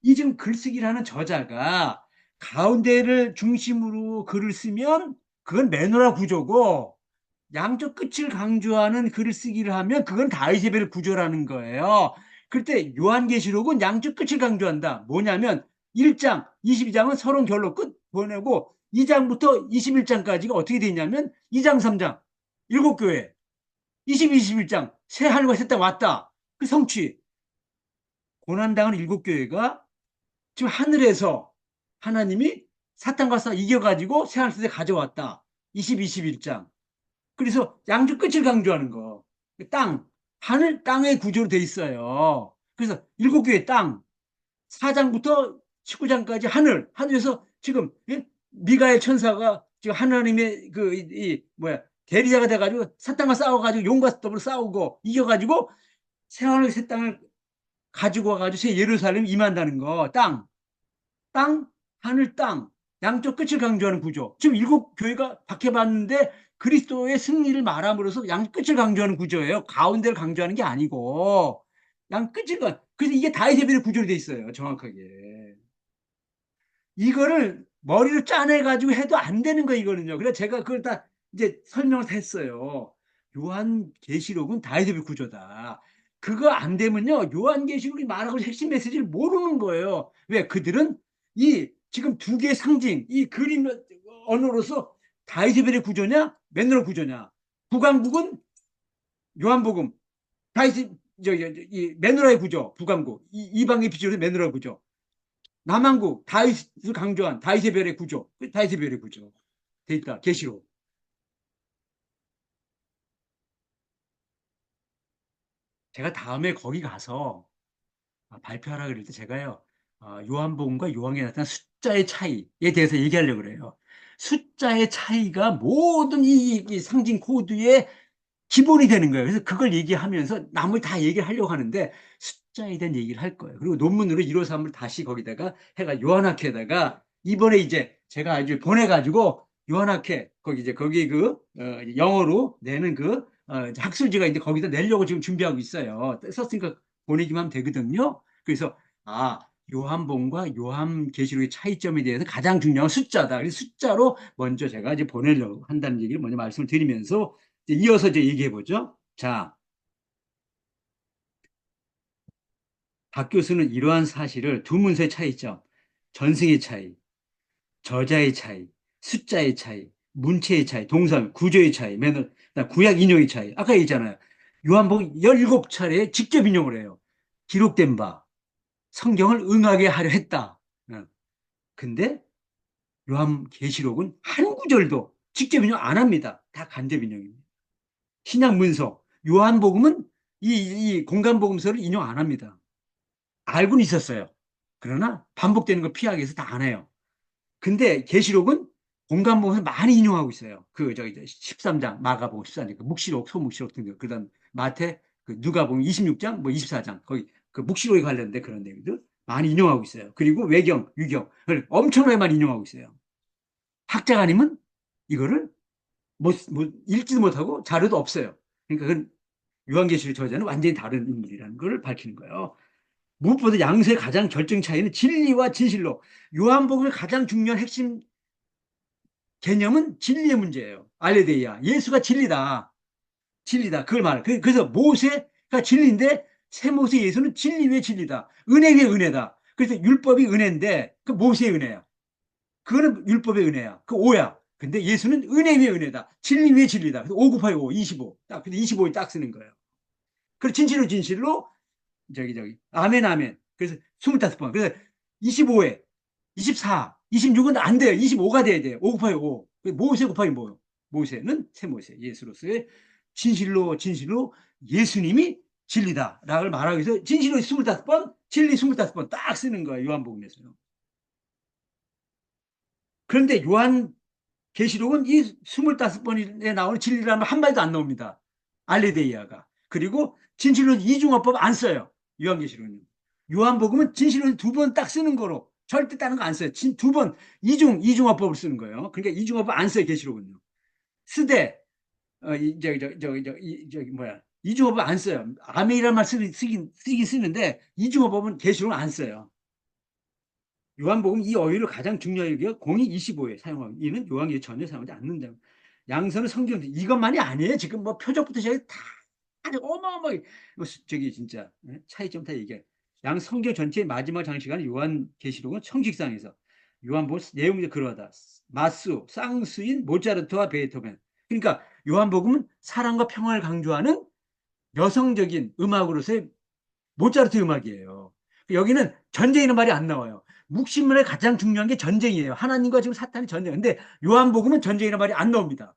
이 지금 글쓰기를 하는 저자가 가운데를 중심으로 글을 쓰면 그건 매너라 구조고 양쪽 끝을 강조하는 글을 쓰기를 하면 그건 다이세벨 구조라는 거예요. 그때 요한계시록은 양쪽 끝을 강조한다. 뭐냐면 1장, 22장은 서론 결론 끝 보내고 2장부터 21장까지가 어떻게 되냐면 2장, 3장, 7교회, 20, 21장 새 하늘과 새 땅 왔다. 그 성취. 고난당한 7교회가 지금 하늘에서 하나님이 사탄과 싸워 이겨가지고 새 하늘 새 가져왔다. 20, 21장. 그래서 양쪽 끝을 강조하는 거. 땅, 하늘, 땅의 구조로 돼 있어요. 그래서 7개의 땅, 4장부터 19장까지 하늘, 하늘에서 지금 예? 미가엘 천사가 지금 하나님의 뭐야 대리자가 돼가지고 사탄과 싸워가지고 용과 더불어 싸우고 이겨가지고 새 하늘 새 땅을 가지고 와가지고 새 예루살렘 임한다는 거. 땅, 하늘, 땅. 양쪽 끝을 강조하는 구조. 지금 7교회가 박해봤는데 그리스도의 승리를 말함으로써 양 끝을 강조하는 구조예요. 가운데를 강조하는 게 아니고 양 끝을 그래서 이게 다이세벨의 구조로 돼 있어요. 정확하게. 이거를 머리를 짜내가지고 해도 안 되는 거 이거는요. 그래서 제가 그걸 다 이제 설명을 했어요. 요한계시록은 다이세벨 구조다. 그거 안 되면요. 요한계시록이 말하고 핵심 메시지를 모르는 거예요. 왜? 그들은 이 지금 두 개의 상징, 이 그림 언어로서 다이세벨의 구조냐, 맨너의 구조냐. 북왕국은 요한복음, 다이세 이 메노라의 구조, 북왕국, 이방의 비주얼의 메노라의 구조. 남한국 다윗을 강조한 다윗의 구조, 다윗의 구조 돼 있다. 계시록. 제가 다음에 거기 가서 발표하라 그럴 때 제가요 요한복음과 요한에 나타난 숫자의 차이에 대해서 얘기하려고 그래요. 숫자의 차이가 모든 이 상징 코드의 기본이 되는 거예요. 그래서 그걸 얘기하면서 나머지 다 얘기를 하려고 하는데 숫자에 대한 얘기를 할 거예요. 그리고 논문으로 153을 다시 거기다가 해가 요한학회에다가 이번에 이제 제가 아주 보내가지고 요한학회 거기 이제 거기 영어로 내는 학술지가 이제 거기다 내려고 지금 준비하고 있어요. 썼으니까 보내기만 하면 되거든요. 그래서 요한복음과 요한계시록의 차이점에 대해서 가장 중요한 숫자다. 그래서 숫자로 먼저 제가 이제 보내려고 한다는 얘기를 먼저 말씀을 드리면서 이어서 이제 얘기해 보죠. 자, 박 교수는 이러한 사실을 두 문서의 차이점, 전승의 차이, 저자의 차이, 숫자의 차이, 문체의 차이, 동사, 구조의 차이, 구약 인용의 차이. 아까 얘기했잖아요. 요한복음 17차례에 직접 인용을 해요. 기록된 바, 성경을 응하게 하려 했다. 근데 요한계시록은 한 구절도 직접 인용 안 합니다. 다 간접 인용입니다. 신약 문서, 요한복음은 이 공간복음서를 인용 안 합니다. 알고는 있었어요. 그러나 반복되는 거 피하기 위해서 다 안 해요. 근데 계시록은 공간복음서 많이 인용하고 있어요. 저기 13장, 마가복음 14장, 묵시록, 소묵시록 등등. 그다음 마태, 누가복음 26장, 뭐 24장 거기 묵시록에 관련된 그런 내용들 많이 인용하고 있어요. 그리고 외경, 유경을 엄청나게 많이 인용하고 있어요. 학자가 아니면 이거를 읽지도 못하고 자료도 없어요. 그러니까 그건 요한계시록 저자는 완전히 다른 인물이라는 걸 밝히는 거예요. 무엇보다 양서의 가장 결정 차이는 진리와 진실로. 요한복음의 가장 중요한 핵심 개념은 진리의 문제예요. 알레데이아. 예수가 진리다. 진리다. 그걸 말해. 그래서 모세가 진리인데 세모세 예수는 진리 위에 진리다. 은혜 위에 은혜다. 그래서 율법이 은혜인데 그 모세의 은혜야. 그거는 율법의 은혜야. 그 오야. 근데 예수는 은혜 위에 은혜다. 진리 위에 진리다. 그래서 5 곱하기 5, 25. 딱, 근데 25를 딱 쓰는 거예요. 그 진실로 진실로 아멘 아멘. 그래서 25번. 그래서 25회, 24, 26은 안 돼요. 25가 돼야 돼요. 5 곱하기 5. 모세 곱하기 뭐요? 모세는 새 모세, 예수로서의 진실로 진실로 예수님이 진리다라고 말하기 위해서 진실로 25번, 진리 25번 딱 쓰는 거예요. 요한복음에서요. 그런데 요한 계시록은 이 25번에 나오는 진리라면 한 마디도 안 나옵니다. 알레데이아가. 그리고 진실로 이중어법 안 써요. 요한계시록은. 요한복음은 진실로 두 번 딱 쓰는 거로 절대 다른 거 안 써요. 두 번 이중어법을 쓰는 거예요. 그러니까 이중어법 안 써요. 계시록은요. 쓰되 뭐야 이중어법 안 써요. 아멘이라는 말 쓰긴 쓰는데 이중어법은 계시록은 안 써요. 요한복음 이 어휘를 가장 중요하게 여겨 공이 25에 사용하고 이는 요한계시 전혀 사용하지 않는다. 양서는 성경 이것만이 아니에요. 지금 뭐 표적부터 시작해 다 어마어마하게 저기 진짜 차이점 다 얘기해. 양 성경 전체의 마지막 장시간 요한계시록은 청식상에서 요한복음 내용이 그러하다. 마수, 쌍수인 모차르트와 베토벤. 그러니까 요한복음은 사랑과 평화를 강조하는 여성적인 음악으로서의 모차르트 음악이에요. 여기는 전쟁이라는 말이 안 나와요. 묵신문의 가장 중요한 게 전쟁이에요. 하나님과 지금 사탄이 전쟁. 근데 요한복음은 전쟁이라는 말이 안 나옵니다.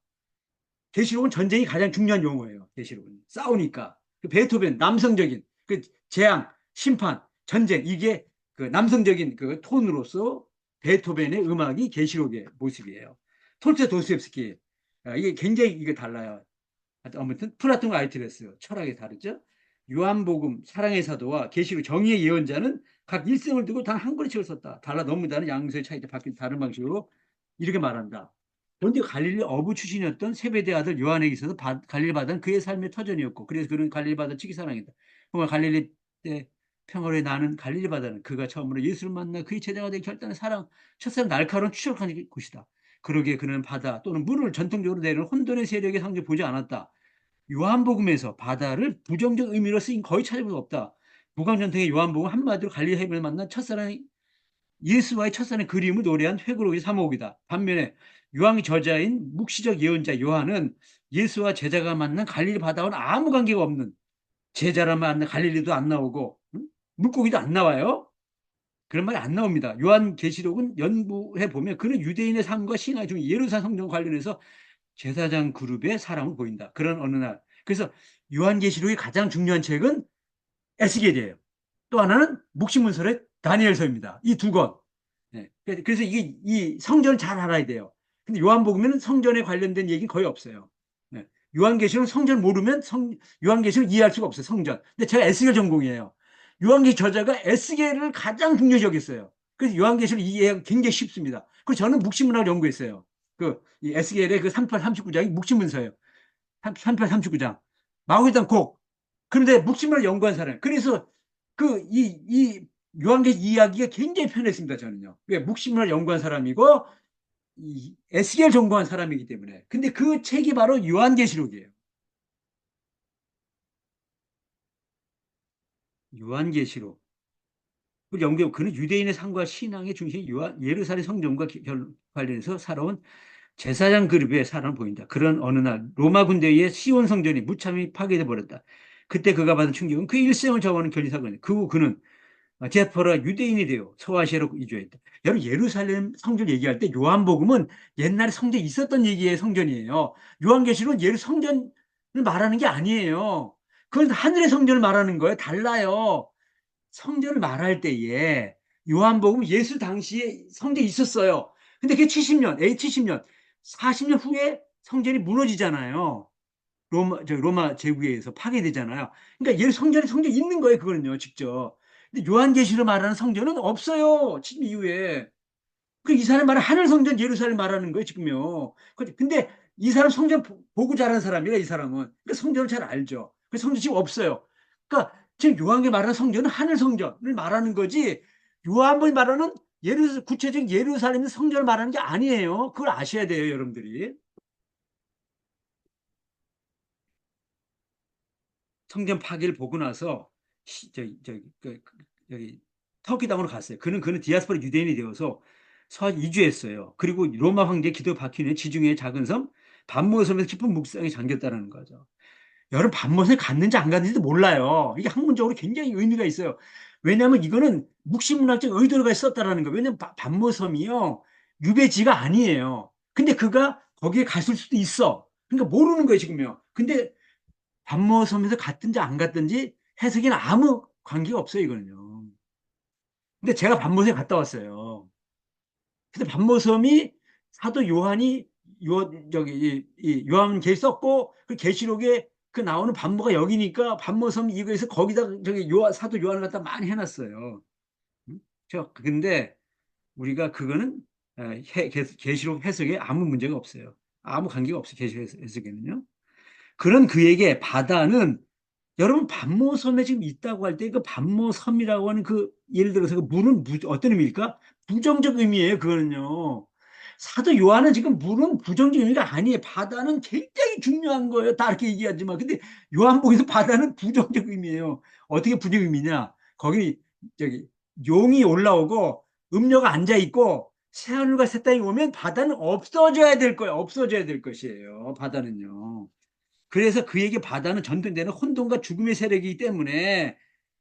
계시록은 전쟁이 가장 중요한 용어예요. 계시록은 싸우니까 그 베토벤 남성적인 그 재앙, 심판, 전쟁 이게 그 남성적인 그 톤으로서 베토벤의 음악이 계시록의 모습이에요. 톨스토이 도스토옙스키 이게 굉장히 이게 달라요. 아무튼 플라톤과 아리스토텔레스 철학이 다르죠. 요한복음 사랑의 사도와 계시록 정의의 예언자는 각 일생을 두고 단 한 권의 책을 썼다. 달라 너무 다른 양서의 차이가 바뀐 다른 방식으로 이렇게 말한다. 그런데 갈릴리 어부 출신이었던 세베대 아들 요한에게 있어서 갈릴리 바다는 그의 삶의 터전이었고 그래서 그는 갈릴리 바다를 치기 사랑했다. 정말 갈릴리 때 평화로에 나는 갈릴리 바다는 그가 처음으로 예수를 만나 그의 제자가 되기 결단한 사랑 첫사랑 날카로운 추적하는 곳이다. 그러기에 그는 바다 또는 물을 전통적으로 내리는 혼돈의 세력의 상징 보지 않았다. 요한복음에서 바다를 부정적 의미로 쓰인 거의 찾아볼 수 없다. 무광전통의 요한복음 한마디로 갈릴리 해변을 만난 첫사랑 예수와의 첫사랑의 그림을 노래한 회고록의 사목이다. 반면에 요한의 저자인 묵시적 예언자 요한은 예수와 제자가 만난 갈릴리 바다와는 아무 관계가 없는 제자라 만난 갈릴리도 안 나오고 물고기도 안 나와요. 그런 말이 안 나옵니다. 요한계시록은 연구해 보면 그는 유대인의 삶과 신화 중 예루살렘 성전 관련해서 제사장 그룹의 사랑을 보인다. 그런 어느 날. 그래서 요한계시록의 가장 중요한 책은 에스겔이에요. 또 하나는 묵시문설의 다니엘서입니다. 이 두 권. 네. 그래서 이게 이 성전을 잘 알아야 돼요. 근데 요한복음에는 성전에 관련된 얘기는 거의 없어요. 네. 요한계시록 성전 모르면 요한계시록 이해할 수가 없어요. 성전. 근데 제가 에스겔 전공이에요. 요한계시 저자가 에스겔을 가장 중요시 여겼어요. 그래서 요한계시록 이해하기 굉장히 쉽습니다. 그리고 저는 묵시문학을 연구했어요. 이 에스겔의 그 38, 39장이 묵시문서예요. 38, 39장. 마구이단 곡. 그런데 묵시문을 연구한 사람. 그래서 이 요한계시 이야기가 굉장히 편했습니다. 저는요. 왜 묵시문을 연구한 사람이고 이 에스겔 전공한 사람이기 때문에. 근데 그 책이 바로 요한계시록이에요. 요한계시록. 그 연구 그는 유대인의 삶과 신앙의 중심인 예루살렘 성전과 관련해서 살아온 제사장 그룹의 사람을 보인다. 그런 어느 날 로마 군대의 시온 성전이 무참히 파괴돼 버렸다. 그때 그가 받은 충격은 그 일생을 저버는 견리사건이다. 그 후 그는 제퍼라 유대인이 되어 소아시아로 이주했다. 여러분 예루살렘 성전 얘기할 때 요한복음은 옛날에 성전이 있었던 얘기의 성전이에요. 요한계시록은 성전을 말하는 게 아니에요. 그건 하늘의 성전을 말하는 거예요. 달라요. 성전을 말할 때에 요한복음 예수 당시에 성전이 있었어요. 근데 그게 70년, A 70년, 40년 후에 성전이 무너지잖아요. 로마 제국에 의해서 파괴되잖아요. 그러니까 성전이 있는 거예요. 그거는요, 직접. 근데 요한계시로 말하는 성전은 없어요. 지금 이후에. 그 이 사람 말은 하늘 성전 예루살렘 말하는 거예요, 지금요. 근데 이 사람 성전 보고 자란 사람이라 이 사람은. 그러니까 성전을 잘 알죠. 그 성전 지금 없어요. 그러니까 지금 요한계 말하는 성전은 하늘 성전을 말하는 거지. 요한복이 말하는 구체적인 예루살렘 성전을 말하는 게 아니에요. 그걸 아셔야 돼요, 여러분들이. 성전 파괴를 보고 나서 여기 터키 땅으로 갔어요. 그는 디아스포라 유대인이 되어서 이주했어요. 그리고 로마 황제 기도 박힌 후에 지중해 작은 섬 반모섬에서 깊은 묵상에 잠겼다는 거죠. 여러분 밤못에 갔는지 안 갔는지도 몰라요. 이게 학문적으로 굉장히 의미가 있어요. 왜냐하면 이거는 묵시문학적 의도가 있었다라는 거예요. 왜냐하면 밤모섬이요 유배지가 아니에요. 근데 그가 거기에 갔을 수도 있어. 그러니까 모르는 거예요 지금요. 근데 밤모섬에서 갔든지 안 갔든지 해석에는 아무 관계가 없어요 이거는요. 근데 제가 밤모섬에 갔다 왔어요. 근데 밤모섬이 사도 요한이 저기 이 요한계시 썼고 그 계시록에 그 나오는 밤모가 여기니까 밤모섬 이거에서 거기다 저기 사도 요한을 갖다 많이 해놨어요. 응? 저 근데 우리가 그거는 계시록 해석에 아무 문제가 없어요. 아무 관계가 없어요. 계시록 해석에는요. 그런 그에게 바다는 여러분 반모섬에 지금 있다고 할 때 그 반모섬이라고 하는 그 예를 들어서 그 물은 어떤 의미일까? 부정적 의미예요. 그거는요. 사도 요한은 지금 물은 부정적 의미가 아니에요. 바다는 굉장히 중요한 거예요. 다 이렇게 얘기하지만 근데 요한복음에서 바다는 부정적 의미예요. 어떻게 부정 의미냐? 거기 저기 용이 올라오고 음녀가 앉아 있고 새하늘과 새 땅이 오면 바다는 없어져야 될 거예요. 없어져야 될 것이에요. 바다는요. 그래서 그에게 바다는 전등되는 혼돈과 죽음의 세력이기 때문에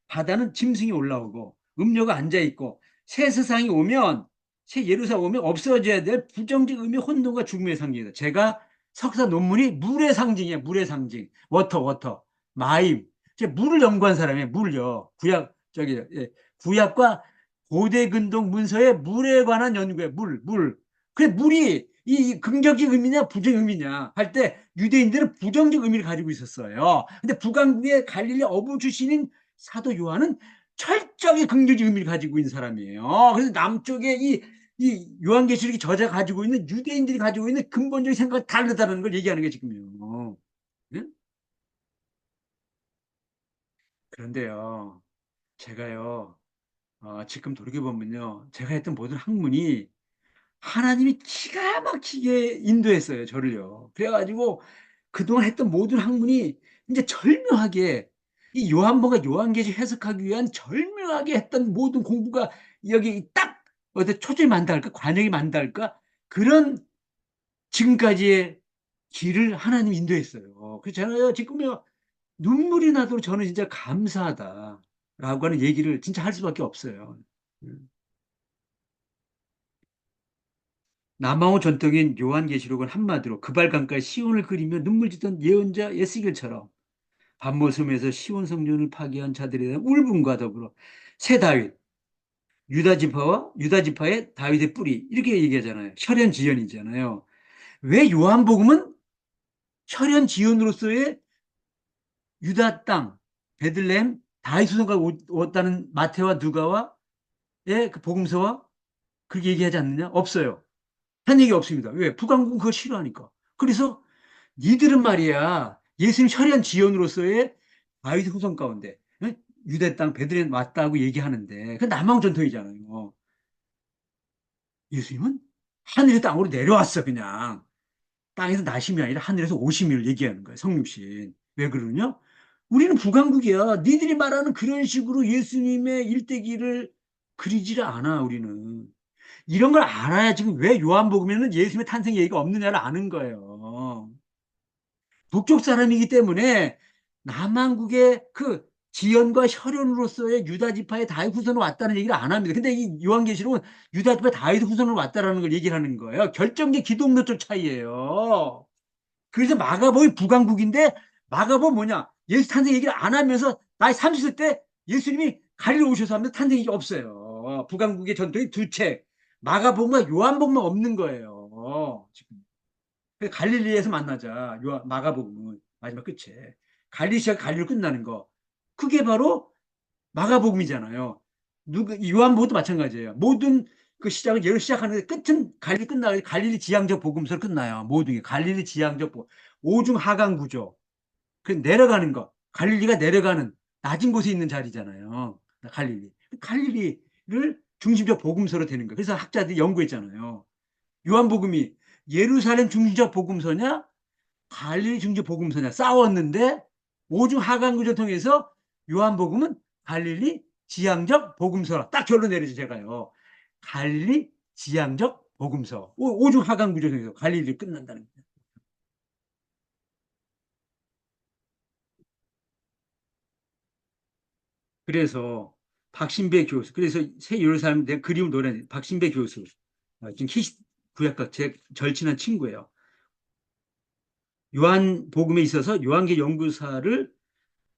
바다는 짐승이 올라오고 음료가 앉아있고 새 세상이 오면 새 예루살렘 오면 없어져야 될 부정적 의미 혼돈과 죽음의 상징이다. 제가 석사 논문이 물의 상징이에요. 물의 상징. 워터. 마임. 제가 물을 연구한 사람이에요. 물요. 구약과 고대 근동 문서의 물에 관한 연구예요. 물. 그래 물이 이 긍정적 의미냐 부정 의미냐 할 때 유대인들은 부정적 의미를 가지고 있었어요. 근데 북왕국의 갈릴리 어부 출신인 사도 요한은 철저히 긍정적 의미를 가지고 있는 사람이에요. 그래서 남쪽에 이 요한계시록이 저자 가지고 있는 유대인들이 가지고 있는 근본적인 생각이 다르다는 걸 얘기하는 게 지금요. 네? 그런데요, 제가요, 지금 돌이켜보면요, 제가 했던 모든 학문이 하나님이 기가 막히게 인도했어요, 저를요. 그래가지고 그동안 했던 모든 학문이 이제 절묘하게 이 요한복음 요한계시 해석하기 위한 절묘하게 했던 모든 공부가 여기 딱 어디 초점이 만다 할까 관역이 만다 할까 그런 지금까지의 길을 하나님 인도했어요. 그래서 제가 지금요 눈물이 나도록 저는 진짜 감사하다라고 하는 얘기를 진짜 할 수밖에 없어요. 남아오 전통인 요한계시록은 한마디로 그발강가에 시온을 그리며 눈물 짓던 예언자 예시겔처럼 밤모섬에서 시온 성전을 파괴한 자들에 대한 울분과 더불어 새 다윗, 유다 지파의 다윗의 뿌리 이렇게 얘기하잖아요. 혈연 지연이잖아요. 왜 요한복음은 혈연 지연으로서의 유다 땅 베들레헴 다윗 후손가 왔다는 마태와 누가와의 그 복음서와 그렇게 얘기하지 않느냐? 없어요. 한 얘기 없습니다. 왜? 북왕국은 그걸 싫어하니까. 그래서 니들은 말이야 예수님 혈연 지연으로서의 다윗 후손 가운데 유대 땅 베들레헴 왔다고 얘기하는데 그 남왕 전통이잖아요. 예수님은 하늘의 땅으로 내려왔어 그냥. 땅에서 나심이 아니라 하늘에서 오심을 얘기하는 거예요. 성육신. 왜 그러냐? 우리는 북왕국이야. 니들이 말하는 그런 식으로 예수님의 일대기를 그리지를 않아 우리는. 이런 걸 알아야 지금 왜 요한복음에는 예수님의 탄생 얘기가 없느냐를 아는 거예요. 북쪽 사람이기 때문에 남한국의 그 지연과 혈연으로서의 유다 지파의 다윗 후손으로 왔다는 얘기를 안 합니다. 근데 이 요한계시록은 유다 지파 다윗 후손으로 왔다라는 걸 얘기를 하는 거예요. 결정적 기독론적 차이예요. 그래서 마가복음이 북왕국인데 마가복음 뭐냐? 예수 탄생 얘기를 안 하면서 나이 30세 때 예수님이 갈릴리 오셔서 하면서 탄생 얘기 없어요. 북왕국의 전통이 두 책. 마가복음과 요한복음만 없는 거예요. 지금. 갈릴리에서 만나자. 마가복음은 마지막 끝에 갈릴리 시작 갈릴리로 끝나는 거. 그게 바로 마가복음이잖아요. 요한복음도 마찬가지예요. 모든 그 시작은 예로 시작하는데 끝은 갈릴리 끝나 갈릴리 지향적 복음서로 끝나요. 모든 게 갈릴리 지향적 복음. 오중 하강 구조. 그 내려가는 거. 갈릴리가 내려가는 낮은 곳에 있는 자리잖아요. 갈릴리. 갈릴리를 중심적 복음서로 되는 거예요. 그래서 학자들이 연구했잖아요. 요한복음이 예루살렘 중심적 복음서냐 갈릴리 중심적 복음서냐 싸웠는데 오중 하강 구조를 통해서 요한복음은 갈릴리 지향적 복음서라 딱 결론 내리죠 제가요. 갈릴리 지향적 복음서 오중 하강 구조 를 통해서 갈릴리 지향적 복음서. 오중 하강 구조 를 통해서 갈릴리 지향적 복음서. 오중 하강 구조 를 통해서 갈릴리 지향적 복음서. 오중 하강 구조 를 통해서 갈릴리 지향적 복음서. 오중 하강 구조 를 통해서 갈릴리 지향적 복음서. 오중 하강 구조 를 통해서 갈릴리 지향적 복음서. 갈릴리 끝난다는 거예요. 그래서 박신배 교수, 그래서 새 예루살렘 내 그리운 노래 박신배 교수, 지금 구약과 제 절친한 친구예요. 요한복음에 있어서 요한계 연구사를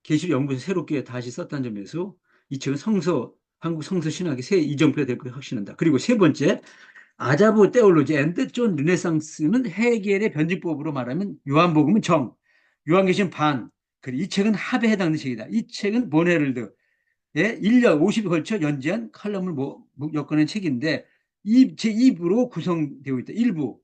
계시록 연구소 새롭게 다시 썼다는 점에서 이 책은 한국 성서 신학의 새 이정표가 될 것을 확신한다. 그리고 세 번째, 아자부 테올로지 앤드 존 르네상스는 해겔의 변증법으로 말하면 요한복음은 정, 요한계시는 반, 그리고 이 책은 합에 해당하는 책이다. 이 책은 본헤럴드의 1년 50에 걸쳐 연재한 칼럼을 엮어낸 책인데 제2부로 구성되어 있다. 1부,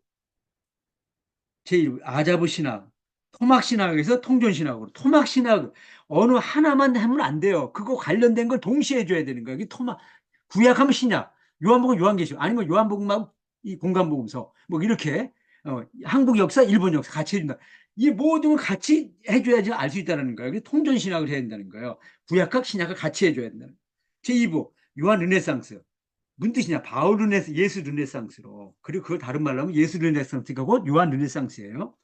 제1부 아자부 신학, 토막 신학에서 통전 신학으로 토막 신학 어느 하나만 하면 안 돼요. 그거 관련된 걸 동시에 해줘야 되는 거예요. 토막 구약하면 신약, 요한복음 요한계시록 아니면 요한복음하고 이 공간복음서 뭐 이렇게 한국 역사, 일본 역사 같이 해준다. 이 모든 걸 같이 해줘야지 알 수 있다는 거예요. 통전 신학을 해야 된다는 거예요. 구약학 신약을 같이 해줘야 된다는 거예요. 제2부 요한 르네상스. 무슨 뜻이냐? 바울 르네스, 예수 르네상스로. 그리고 그걸 다른 말로 하면 예수 르네상스가 곧 요한 르네상스예요.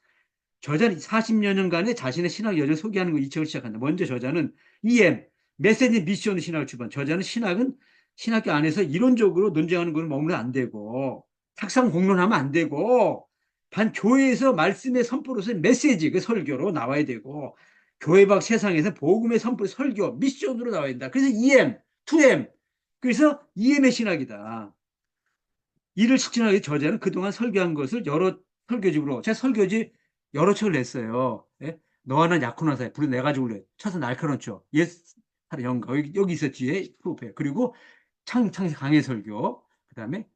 저자는 40여 년간의 자신의 신학 여정을 소개하는 거 이 책을 시작한다. 먼저 저자는 EM, 메시지 미션 신학을 주관. 저자는 신학은 신학교 안에서 이론적으로 논쟁하는 것을 머무르면 안 되고, 탁상 공론하면 안 되고, 교회에서 말씀의 선포로서 메시지, 그 설교로 나와야 되고, 교회 밖 세상에서 복음의 선포, 설교, 미션으로 나와야 된다. 그래서 EM, 2M. 그래서 EM의 신학이다. 이를 실천하기 위해 저자는 그동안 설교한 것을 여러 설교집으로, 제 설교집 여러 책을 냈어요. 예? 너와 난 약혼한 사이, 부른 네 가지로 쳐서 날카롭죠. 예스, 영가, 여기 있었지, 프로페. 그리고 창세 강해 설교, 그 다음에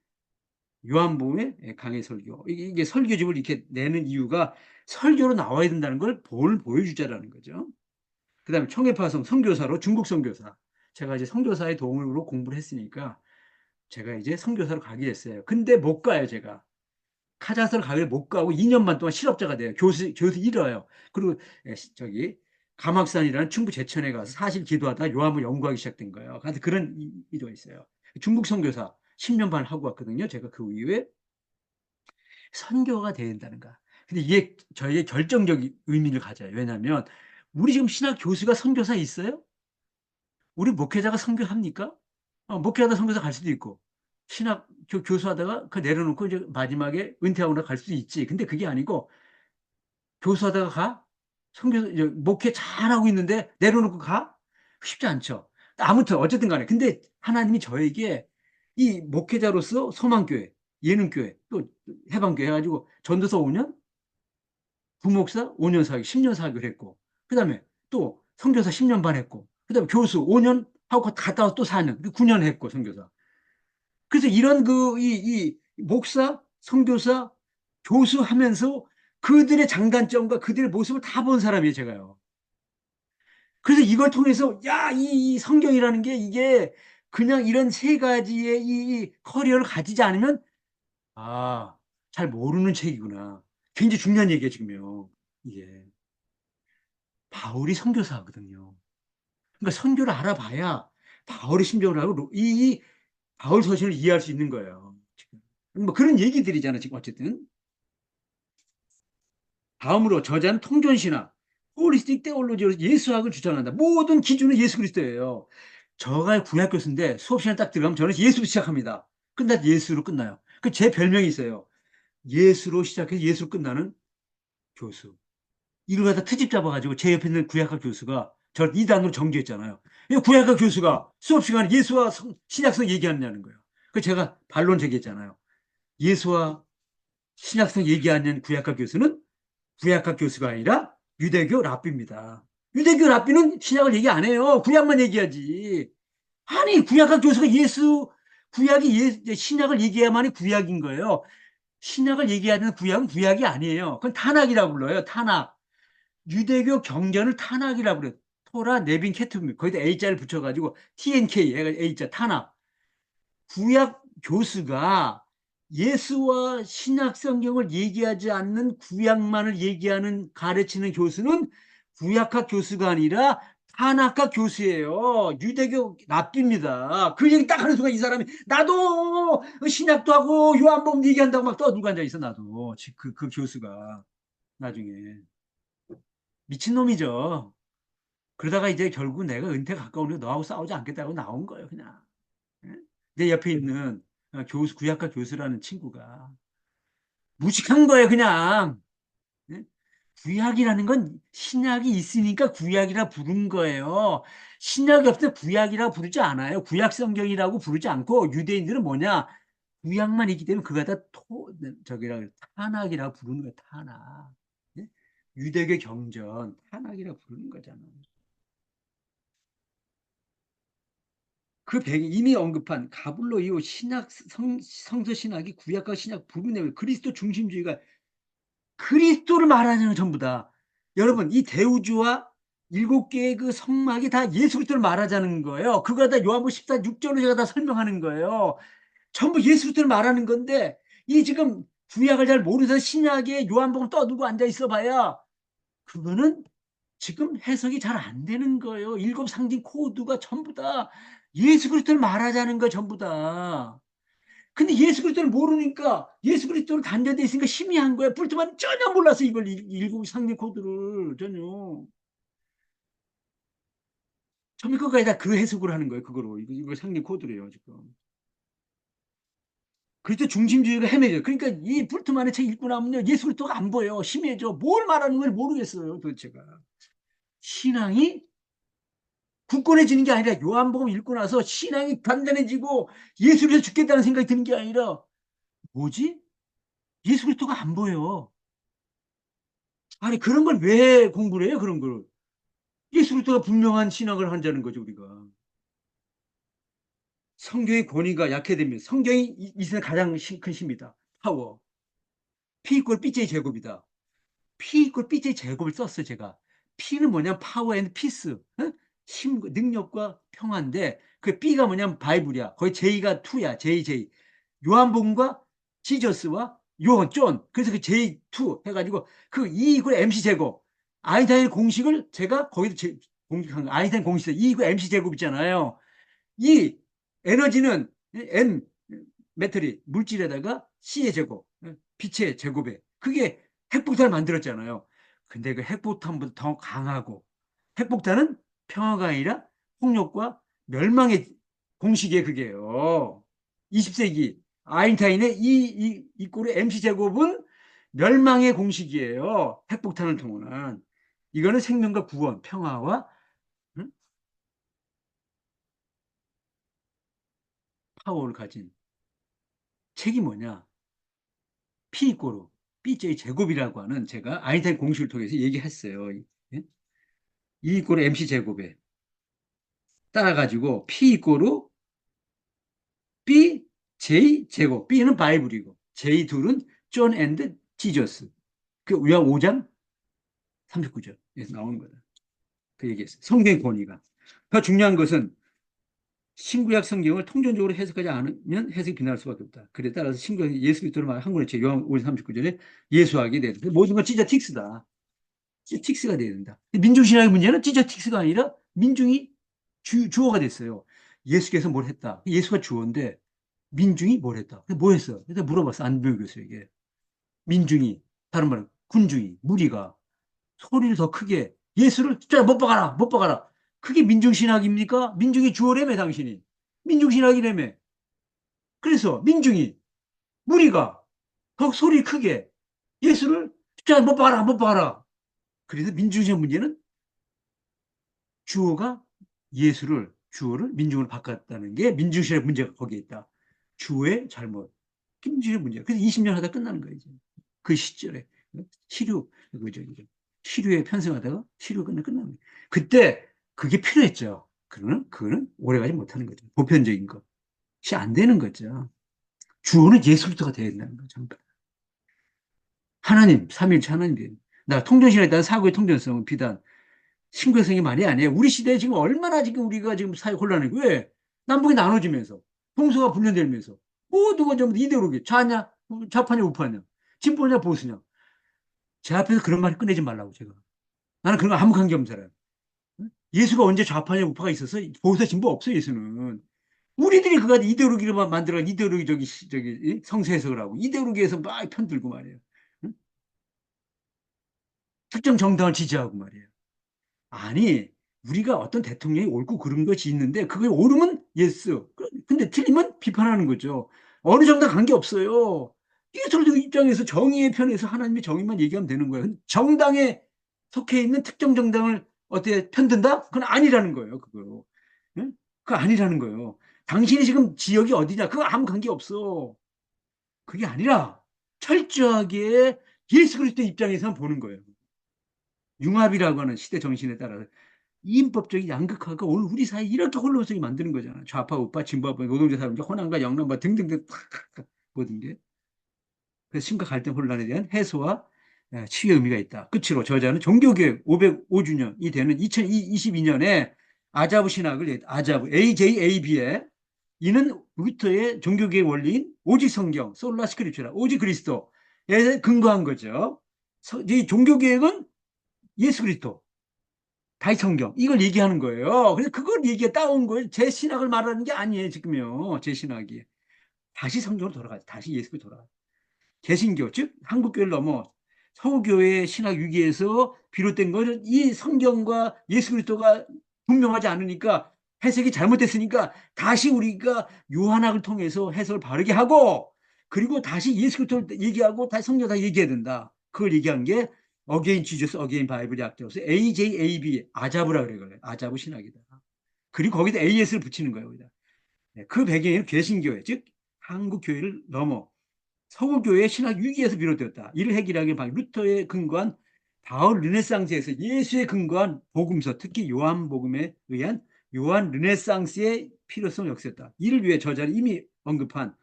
요한복음의 강해 설교. 이게 설교집을 이렇게 내는 이유가 설교로 나와야 된다는 걸 보여주자라는 거죠. 그 다음에 청해파송 선교사로 중국 선교사. 제가 이제 선교사의 도움으로 공부를 했으니까 제가 이제 선교사로 가게 됐어요. 근데 못 가요, 제가. 카자흐스탄 가기를 못 가고 2년 반 동안 실업자가 돼요. 교수 잃어요. 그리고 저기 가막산이라는 충북 제천에 가서 사실 기도하다 요한을 연구하기 시작된 거예요. 그래서 그런 이도가 있어요. 중국 선교사 10년 반 하고 왔거든요. 제가 그 이후에 선교가 된다는가. 근데 이게 저에게 결정적인 의미를 가져요. 왜냐하면 우리 지금 신학 교수가 선교사 있어요? 우리 목회자가 선교합니까? 목회하다 선교사 갈 수도 있고 신학 교수하다가 그 내려놓고 이제 마지막에 은퇴하고 갈 수도 있지. 근데 그게 아니고 교수하다가 가? 목회 잘하고 있는데 내려놓고 가? 쉽지 않죠. 아무튼 어쨌든 간에 근데 하나님이 저에게 이 목회자로서 소망교회, 예능교회, 또 해방교회 해가지고 전도사 5년, 부목사 5년 사역, 10년 사역을 했고 그 다음에 또 선교사 10년 반 했고 그 다음에 교수 5년 하고 갔다 와서 또 4년, 9년 했고 선교사. 그래서 이런 이 목사, 선교사, 교수 하면서 그들의 장단점과 그들의 모습을 다 본 사람이에요, 제가요. 그래서 이걸 통해서, 야, 이 성경이라는 게 이게 그냥 이런 세 가지의 이 커리어를 가지지 않으면, 아, 잘 모르는 책이구나. 굉장히 중요한 얘기예요, 지금요. 이게. 바울이 선교사거든요. 그러니까 선교를 알아봐야 바울의 심정을 알고 이 바울 서신을 이해할 수 있는 거예요. 지금. 뭐 그런 얘기들이잖아, 지금 어쨌든. 다음으로 저자는 통전신학, 홀리스틱 테올로지로 예수학을 주장한다. 모든 기준은 예수 그리스도예요. 저가 구약 교수인데 수업 시간 딱 들어가면 저는 예수로 시작합니다. 끝날 예수로 끝나요. 그 제 별명이 있어요. 예수로 시작해서 예수로 끝나는 교수. 이걸 갖다 트집 잡아가지고 제 옆에 있는 구약학 교수가 저를 이단으로 정지했잖아요. 이 구약학 교수가 수업 시간에 예수와 신약성 얘기하느냐는 거예요. 그 제가 반론 제기했잖아요. 예수와 신약성 얘기하는 구약학 교수는 구약학 교수가 아니라 유대교 랍비입니다. 유대교 랍비는 신약을 얘기 안 해요. 구약만 얘기하지. 아니, 구약학 교수가 신약을 얘기해야만이 구약인 거예요. 신약을 얘기하는 구약은 구약이 아니에요. 그건 탄악이라고 불러요. 탄악. 유대교 경전을 탄악이라고 그래요. 토라, 네빈, 케투미. 거기다 A자를 붙여가지고 TNK, A자, 탄악. 구약 교수가 예수와 신약 성경을 얘기하지 않는 구약만을 얘기하는 가르치는 교수는 구약학 교수가 아니라 한학학 교수예요. 유대교 납비입니다. 그 얘기 딱 하는 순간 이 사람이 나도 신약도 하고 요한복음 얘기한다고 막 떠들고 앉아 있어 나도 그 교수가 나중에 미친놈이죠. 그러다가 이제 결국 내가 은퇴 가까우니 너하고 싸우지 않겠다고 나온 거예요, 그냥. 예? 내 옆에 있는 교수, 구약과 교수라는 친구가 무식한 거예요, 그냥. 예? 구약이라는 건 신약이 있으니까 구약이라 부른 거예요. 신약이 없을 때 구약이라 부르지 않아요. 구약 성경이라고 부르지 않고 유대인들은 뭐냐? 구약만 있기 때문에 그거 다 저기라 타낙이라 부르는 거예요. 타낙. 예? 유대교 경전 타낙이라 부르는 거잖아요. 그 배경 이미 언급한 가불로 이후 신약 성서 신학이 구약과 신약 부분에 그리스도 중심주의가 그리스도를 말하는 전부 다. 여러분, 이 대우주와 일곱 개의 그 성막이 다 예수 그리스도를 말하자는 거예요. 그거 다 요한복음 14, 6절로 제가 다 설명하는 거예요. 전부 예수 그리스도를 말하는 건데, 이 지금 구약을 잘 모르면서 신약에 요한복음 떠들고 앉아 있어 봐야, 그거는 지금 해석이 잘 안 되는 거예요. 일곱 상징 코드가 전부 다 예수 그리스도를 말하자는 거 전부 다. 근데 예수 그리스도를 모르니까 예수 그리스도를 단련돼 있으니까 희미한 거야. 불트만 전혀 몰라서 이걸 일곱 상대 코드를 전혀. 처음에 끝까지 다 그 해석을 하는 거예요. 그거로 이거 상대 코드래요 지금. 그리스도 중심주의가 헤매져. 그러니까 이 불트만의 책 읽고 나면요 예수 그리스도가 안 보여. 희미해져. 뭘 말하는 걸 모르겠어요 도대체가. 신앙이 굳건해지는 게 아니라 요한복음 읽고 나서 신앙이 단단해지고 예수를 위해서 죽겠다는 생각이 드는 게 아니라 뭐지? 예수 그리스도가 안 보여. 아니 그런 걸 왜 공부를 해요? 그런 걸. 예수 그리스도가 분명한 신학을 한다는 거죠, 우리가. 성경의 권위가 약해되면 성경이 이 세상 가장 큰 힘이다. 파워. P 이퀄 BJ 제곱이다. P 이퀄 BJ 제곱을 썼어요, 제가. P는 뭐냐면 파워 앤 피스. 어? 힘, 능력과 평화인데 그 B가 뭐냐면 바이블이야. 거기 J가 2야. JJ. 요한복음과 지저스와 요한 존. 그래서 그 J2 해가지고 그 E 이퀄 MC 제곱. 아인슈타인의 공식을 제가 거기도 공식한 거. 아인슈타인 공식 E 이퀄 MC 제곱 있잖아요. 이 에너지는 N 메터리 물질에다가 C의 제곱, 빛의 제곱에 그게 핵폭탄을 만들었잖아요. 근데 그 핵폭탄보다 더 강하고 핵폭탄은 평화가 아니라 폭력과 멸망의 공식이에요, 그게요. 20세기 아인슈타인의 이 꼴의 MC 제곱은 멸망의 공식이에요. 핵폭탄을 통한. 이거는 생명과 구원, 평화와 응? 파워를 가진 책이 뭐냐? P 이꼬로 BJ 제곱이라고 하는 제가 아인슈타인 공식을 통해서 얘기했어요. 예? E 이꼬로 MC 제곱에 따라가지고 P 이꼬로 B J 제곱. B는 바이블이고 J 둘은 존 앤드 지저스. 그 요한 5장 39절에서 나오는 거다. 그 얘기했어요. 성경의 권위가. 더 중요한 것은 신구약 성경을 통전적으로 해석하지 않으면 해석이 빗나갈 수밖에 없다. 그래 따라서 신구약 예수 그리스도를 말한 한 권의 책 요한 5장 39절에 예수하게 되는 모든 건 진짜 틱스다. 틱스가 돼야 된다. 민중신앙의 문제는 찢어 틱스가 아니라 민중이 주어가 됐어요. 예수께서 뭘 했다. 예수가 주어인데 민중이 뭘 했다. 뭐 했어? 그래서 물어봤어. 안병 교수에게. 민중이, 다른 말은 군중이, 무리가 소리를 더 크게 예수를 못 박아라, 못 박아라. 그게 민중신학입니까? 민중이 주어라며 당신이. 민중신학이라며. 그래서 민중이, 무리가 더 소리 크게 예수를 못 박아라, 못 박아라. 그래서 민중신학 문제는 주어가 예수를 주어를 민중으로 바꿨다는 게 민중신의 문제가 거기에 있다. 주어의 잘못. 민중의 문제. 그래서 20년 하다 끝나는 거예요. 이제. 그 시절에 시류 그죠? 시류에 편승하다가 시류 끝나는 거예요. 그때 그게 필요했죠. 그거는 오래가지 못하는 거죠. 보편적인 것이 안 되는 거죠. 주어는 예수부터가 돼야 된다는 거죠. 하나님, 삼위일체 하나님. 나 통전신에 대한 사고의 통전성은 비단 신구성이 말이 아니에요. 우리 시대에 지금 얼마나 지금 우리가 지금 사회 혼란이고 왜? 남북이 나눠지면서 동서가 분열되면서 모두가 전부 이데올로기 좌냐 좌파냐 우파냐 진보냐 보수냐 제 앞에서 그런 말 꺼내지 말라고 제가 나는 그런 거 아무 관계 없는 사람. 예수가 언제 좌파냐 우파가 있어서 보수 진보 없어 예수는. 우리들이 그가 이데올로기로만 만들어 이데올로기 저기 성서 해석을 하고 이데올로기에서 막 편들고 말이에요. 응? 특정 정당을 지지하고 말이에요. 아니 우리가 어떤 대통령이 옳고 그른 것이 있는데 그게 옳으면 예스. 근데 틀리면 비판하는 거죠. 어느 정도 관계없어요. 예술적 입장에서 정의의 편에서 하나님의 정의만 얘기하면 되는 거예요. 정당에 속해 있는 특정 정당을 어떻게 편든다? 그건 아니라는 거예요. 그거. 응? 그거 아니라는 거예요. 당신이 지금 지역이 어디냐? 그거 아무 관계 없어. 그게 아니라 철저하게 예수 그리스도 입장에서만 보는 거예요. 융합이라고 하는 시대 정신에 따라서 이인법적인 양극화가 오늘 우리 사회에 이렇게 혼란성이 만드는 거잖아. 좌파, 우파, 진보파, 노동자, 사람들, 호남과 영남과 등등등 모든 게. 그래서 심각할 갈등 혼란에 대한 해소와 치유의 의미가 있다. 끝으로 저자는 종교개혁 505주년이 되는 2022년에 아자부 신학을 아자부 AJAB에 이는 루터의 종교개혁 원리인 오직 성경 솔라 스크립처라 오직 그리스도에 근거한 거죠. 이 종교개혁은 예수 그리스도 다시 성경 이걸 얘기하는 거예요. 그래서 그걸 얘기해 따온 거예요. 제 신학을 말하는 게 아니에요 지금요. 제 신학이 다시 성경으로 돌아가요. 다시 예수로 돌아가요. 개신교 즉 한국교회를 넘어 서구교회의 신학 위기에서 비롯된 것은 이 성경과 예수 그리스도가 분명하지 않으니까 해석이 잘못됐으니까 다시 우리가 요한학을 통해서 해석을 바르게 하고 그리고 다시 예수 그리스도를 얘기하고 다시 성경 다 얘기해야 된다. 그걸 얘기한 게 어게인 지저스 어게인 바이블이 약자로서 AJAB 아자브라 그래요. 아자브 신학이다. 그리고 거기다 AS를 붙이는 거예요. 거기다. 그 배경에는 개신교회 즉 한국교회를 넘어 서구교회의 신학 위기에서 비롯되었다. 이를 해결하기 위해 루터에 근거한 바울 르네상스에서 예수에 근거한 복음서, 특히 요한복음에 의한 요한 르네상스의 필요성을 역설했다. 이를 위해 저자는 이미 언급한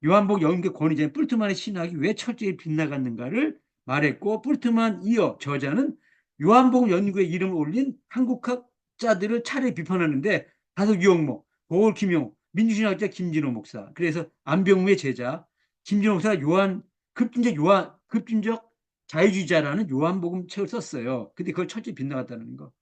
요한복 연극 권위자인 뿔트만의 신학이 왜 철저히 빗나갔는가를 말했고 뿔트만 이어 저자는 요한복음 연구에 이름을 올린 한국학자들을 차례 비판하는데 다섯 유영모, 고을 김용, 민주신학자 김진호 목사, 그래서 안병무의 제자 김진호 목사가 급진적 자유주의자라는 요한복음 책을 썼어요. 근데 그걸 철저히 빗나갔다는 거.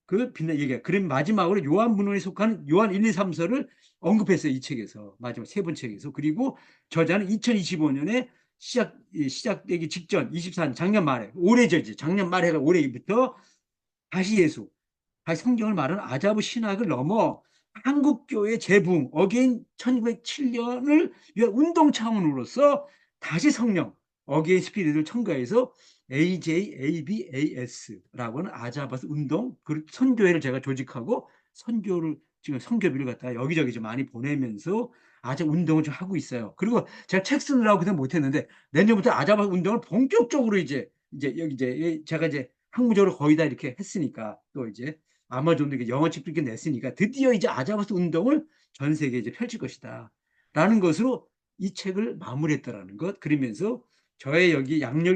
그 빛나 얘기야. 그럼 마지막으로 요한 문헌에 속하는 요한 1, 2, 3서를 언급했어요. 이 책에서. 마지막 세 번째 책에서. 그리고 저자는 2025년에 시작되기 직전 24년 작년 말에 올해죠. 이제 작년 말에가 올해부터 다시 예수, 다시 성경을 말하는 아자부 신학을 넘어 한국교회 재붕 어게인 1907년을 위한 운동 차원으로서 다시 성령 어게인 스피릿을 첨가해서 AJABAS라고 하는 아자바스 운동 그 선교회를 제가 조직하고 선교를 지금 선교비를 갖다가 여기저기 좀 많이 보내면서 아자 운동을 좀 하고 있어요. 그리고 제가 책 쓰느라고 그냥 못했는데 내년부터 아자바스 운동을 본격적으로 이제 여기 이제 제가 이제 학무적으로 거의 다 이렇게 했으니까 또 이제 아마존도 이렇게 영어책도 이렇게 냈으니까 드디어 이제 아자바스 운동을 전 세계에 이제 펼칠 것이다. 라는 것으로 이 책을 마무리했다라는 것. 그러면서 저의 여기 양력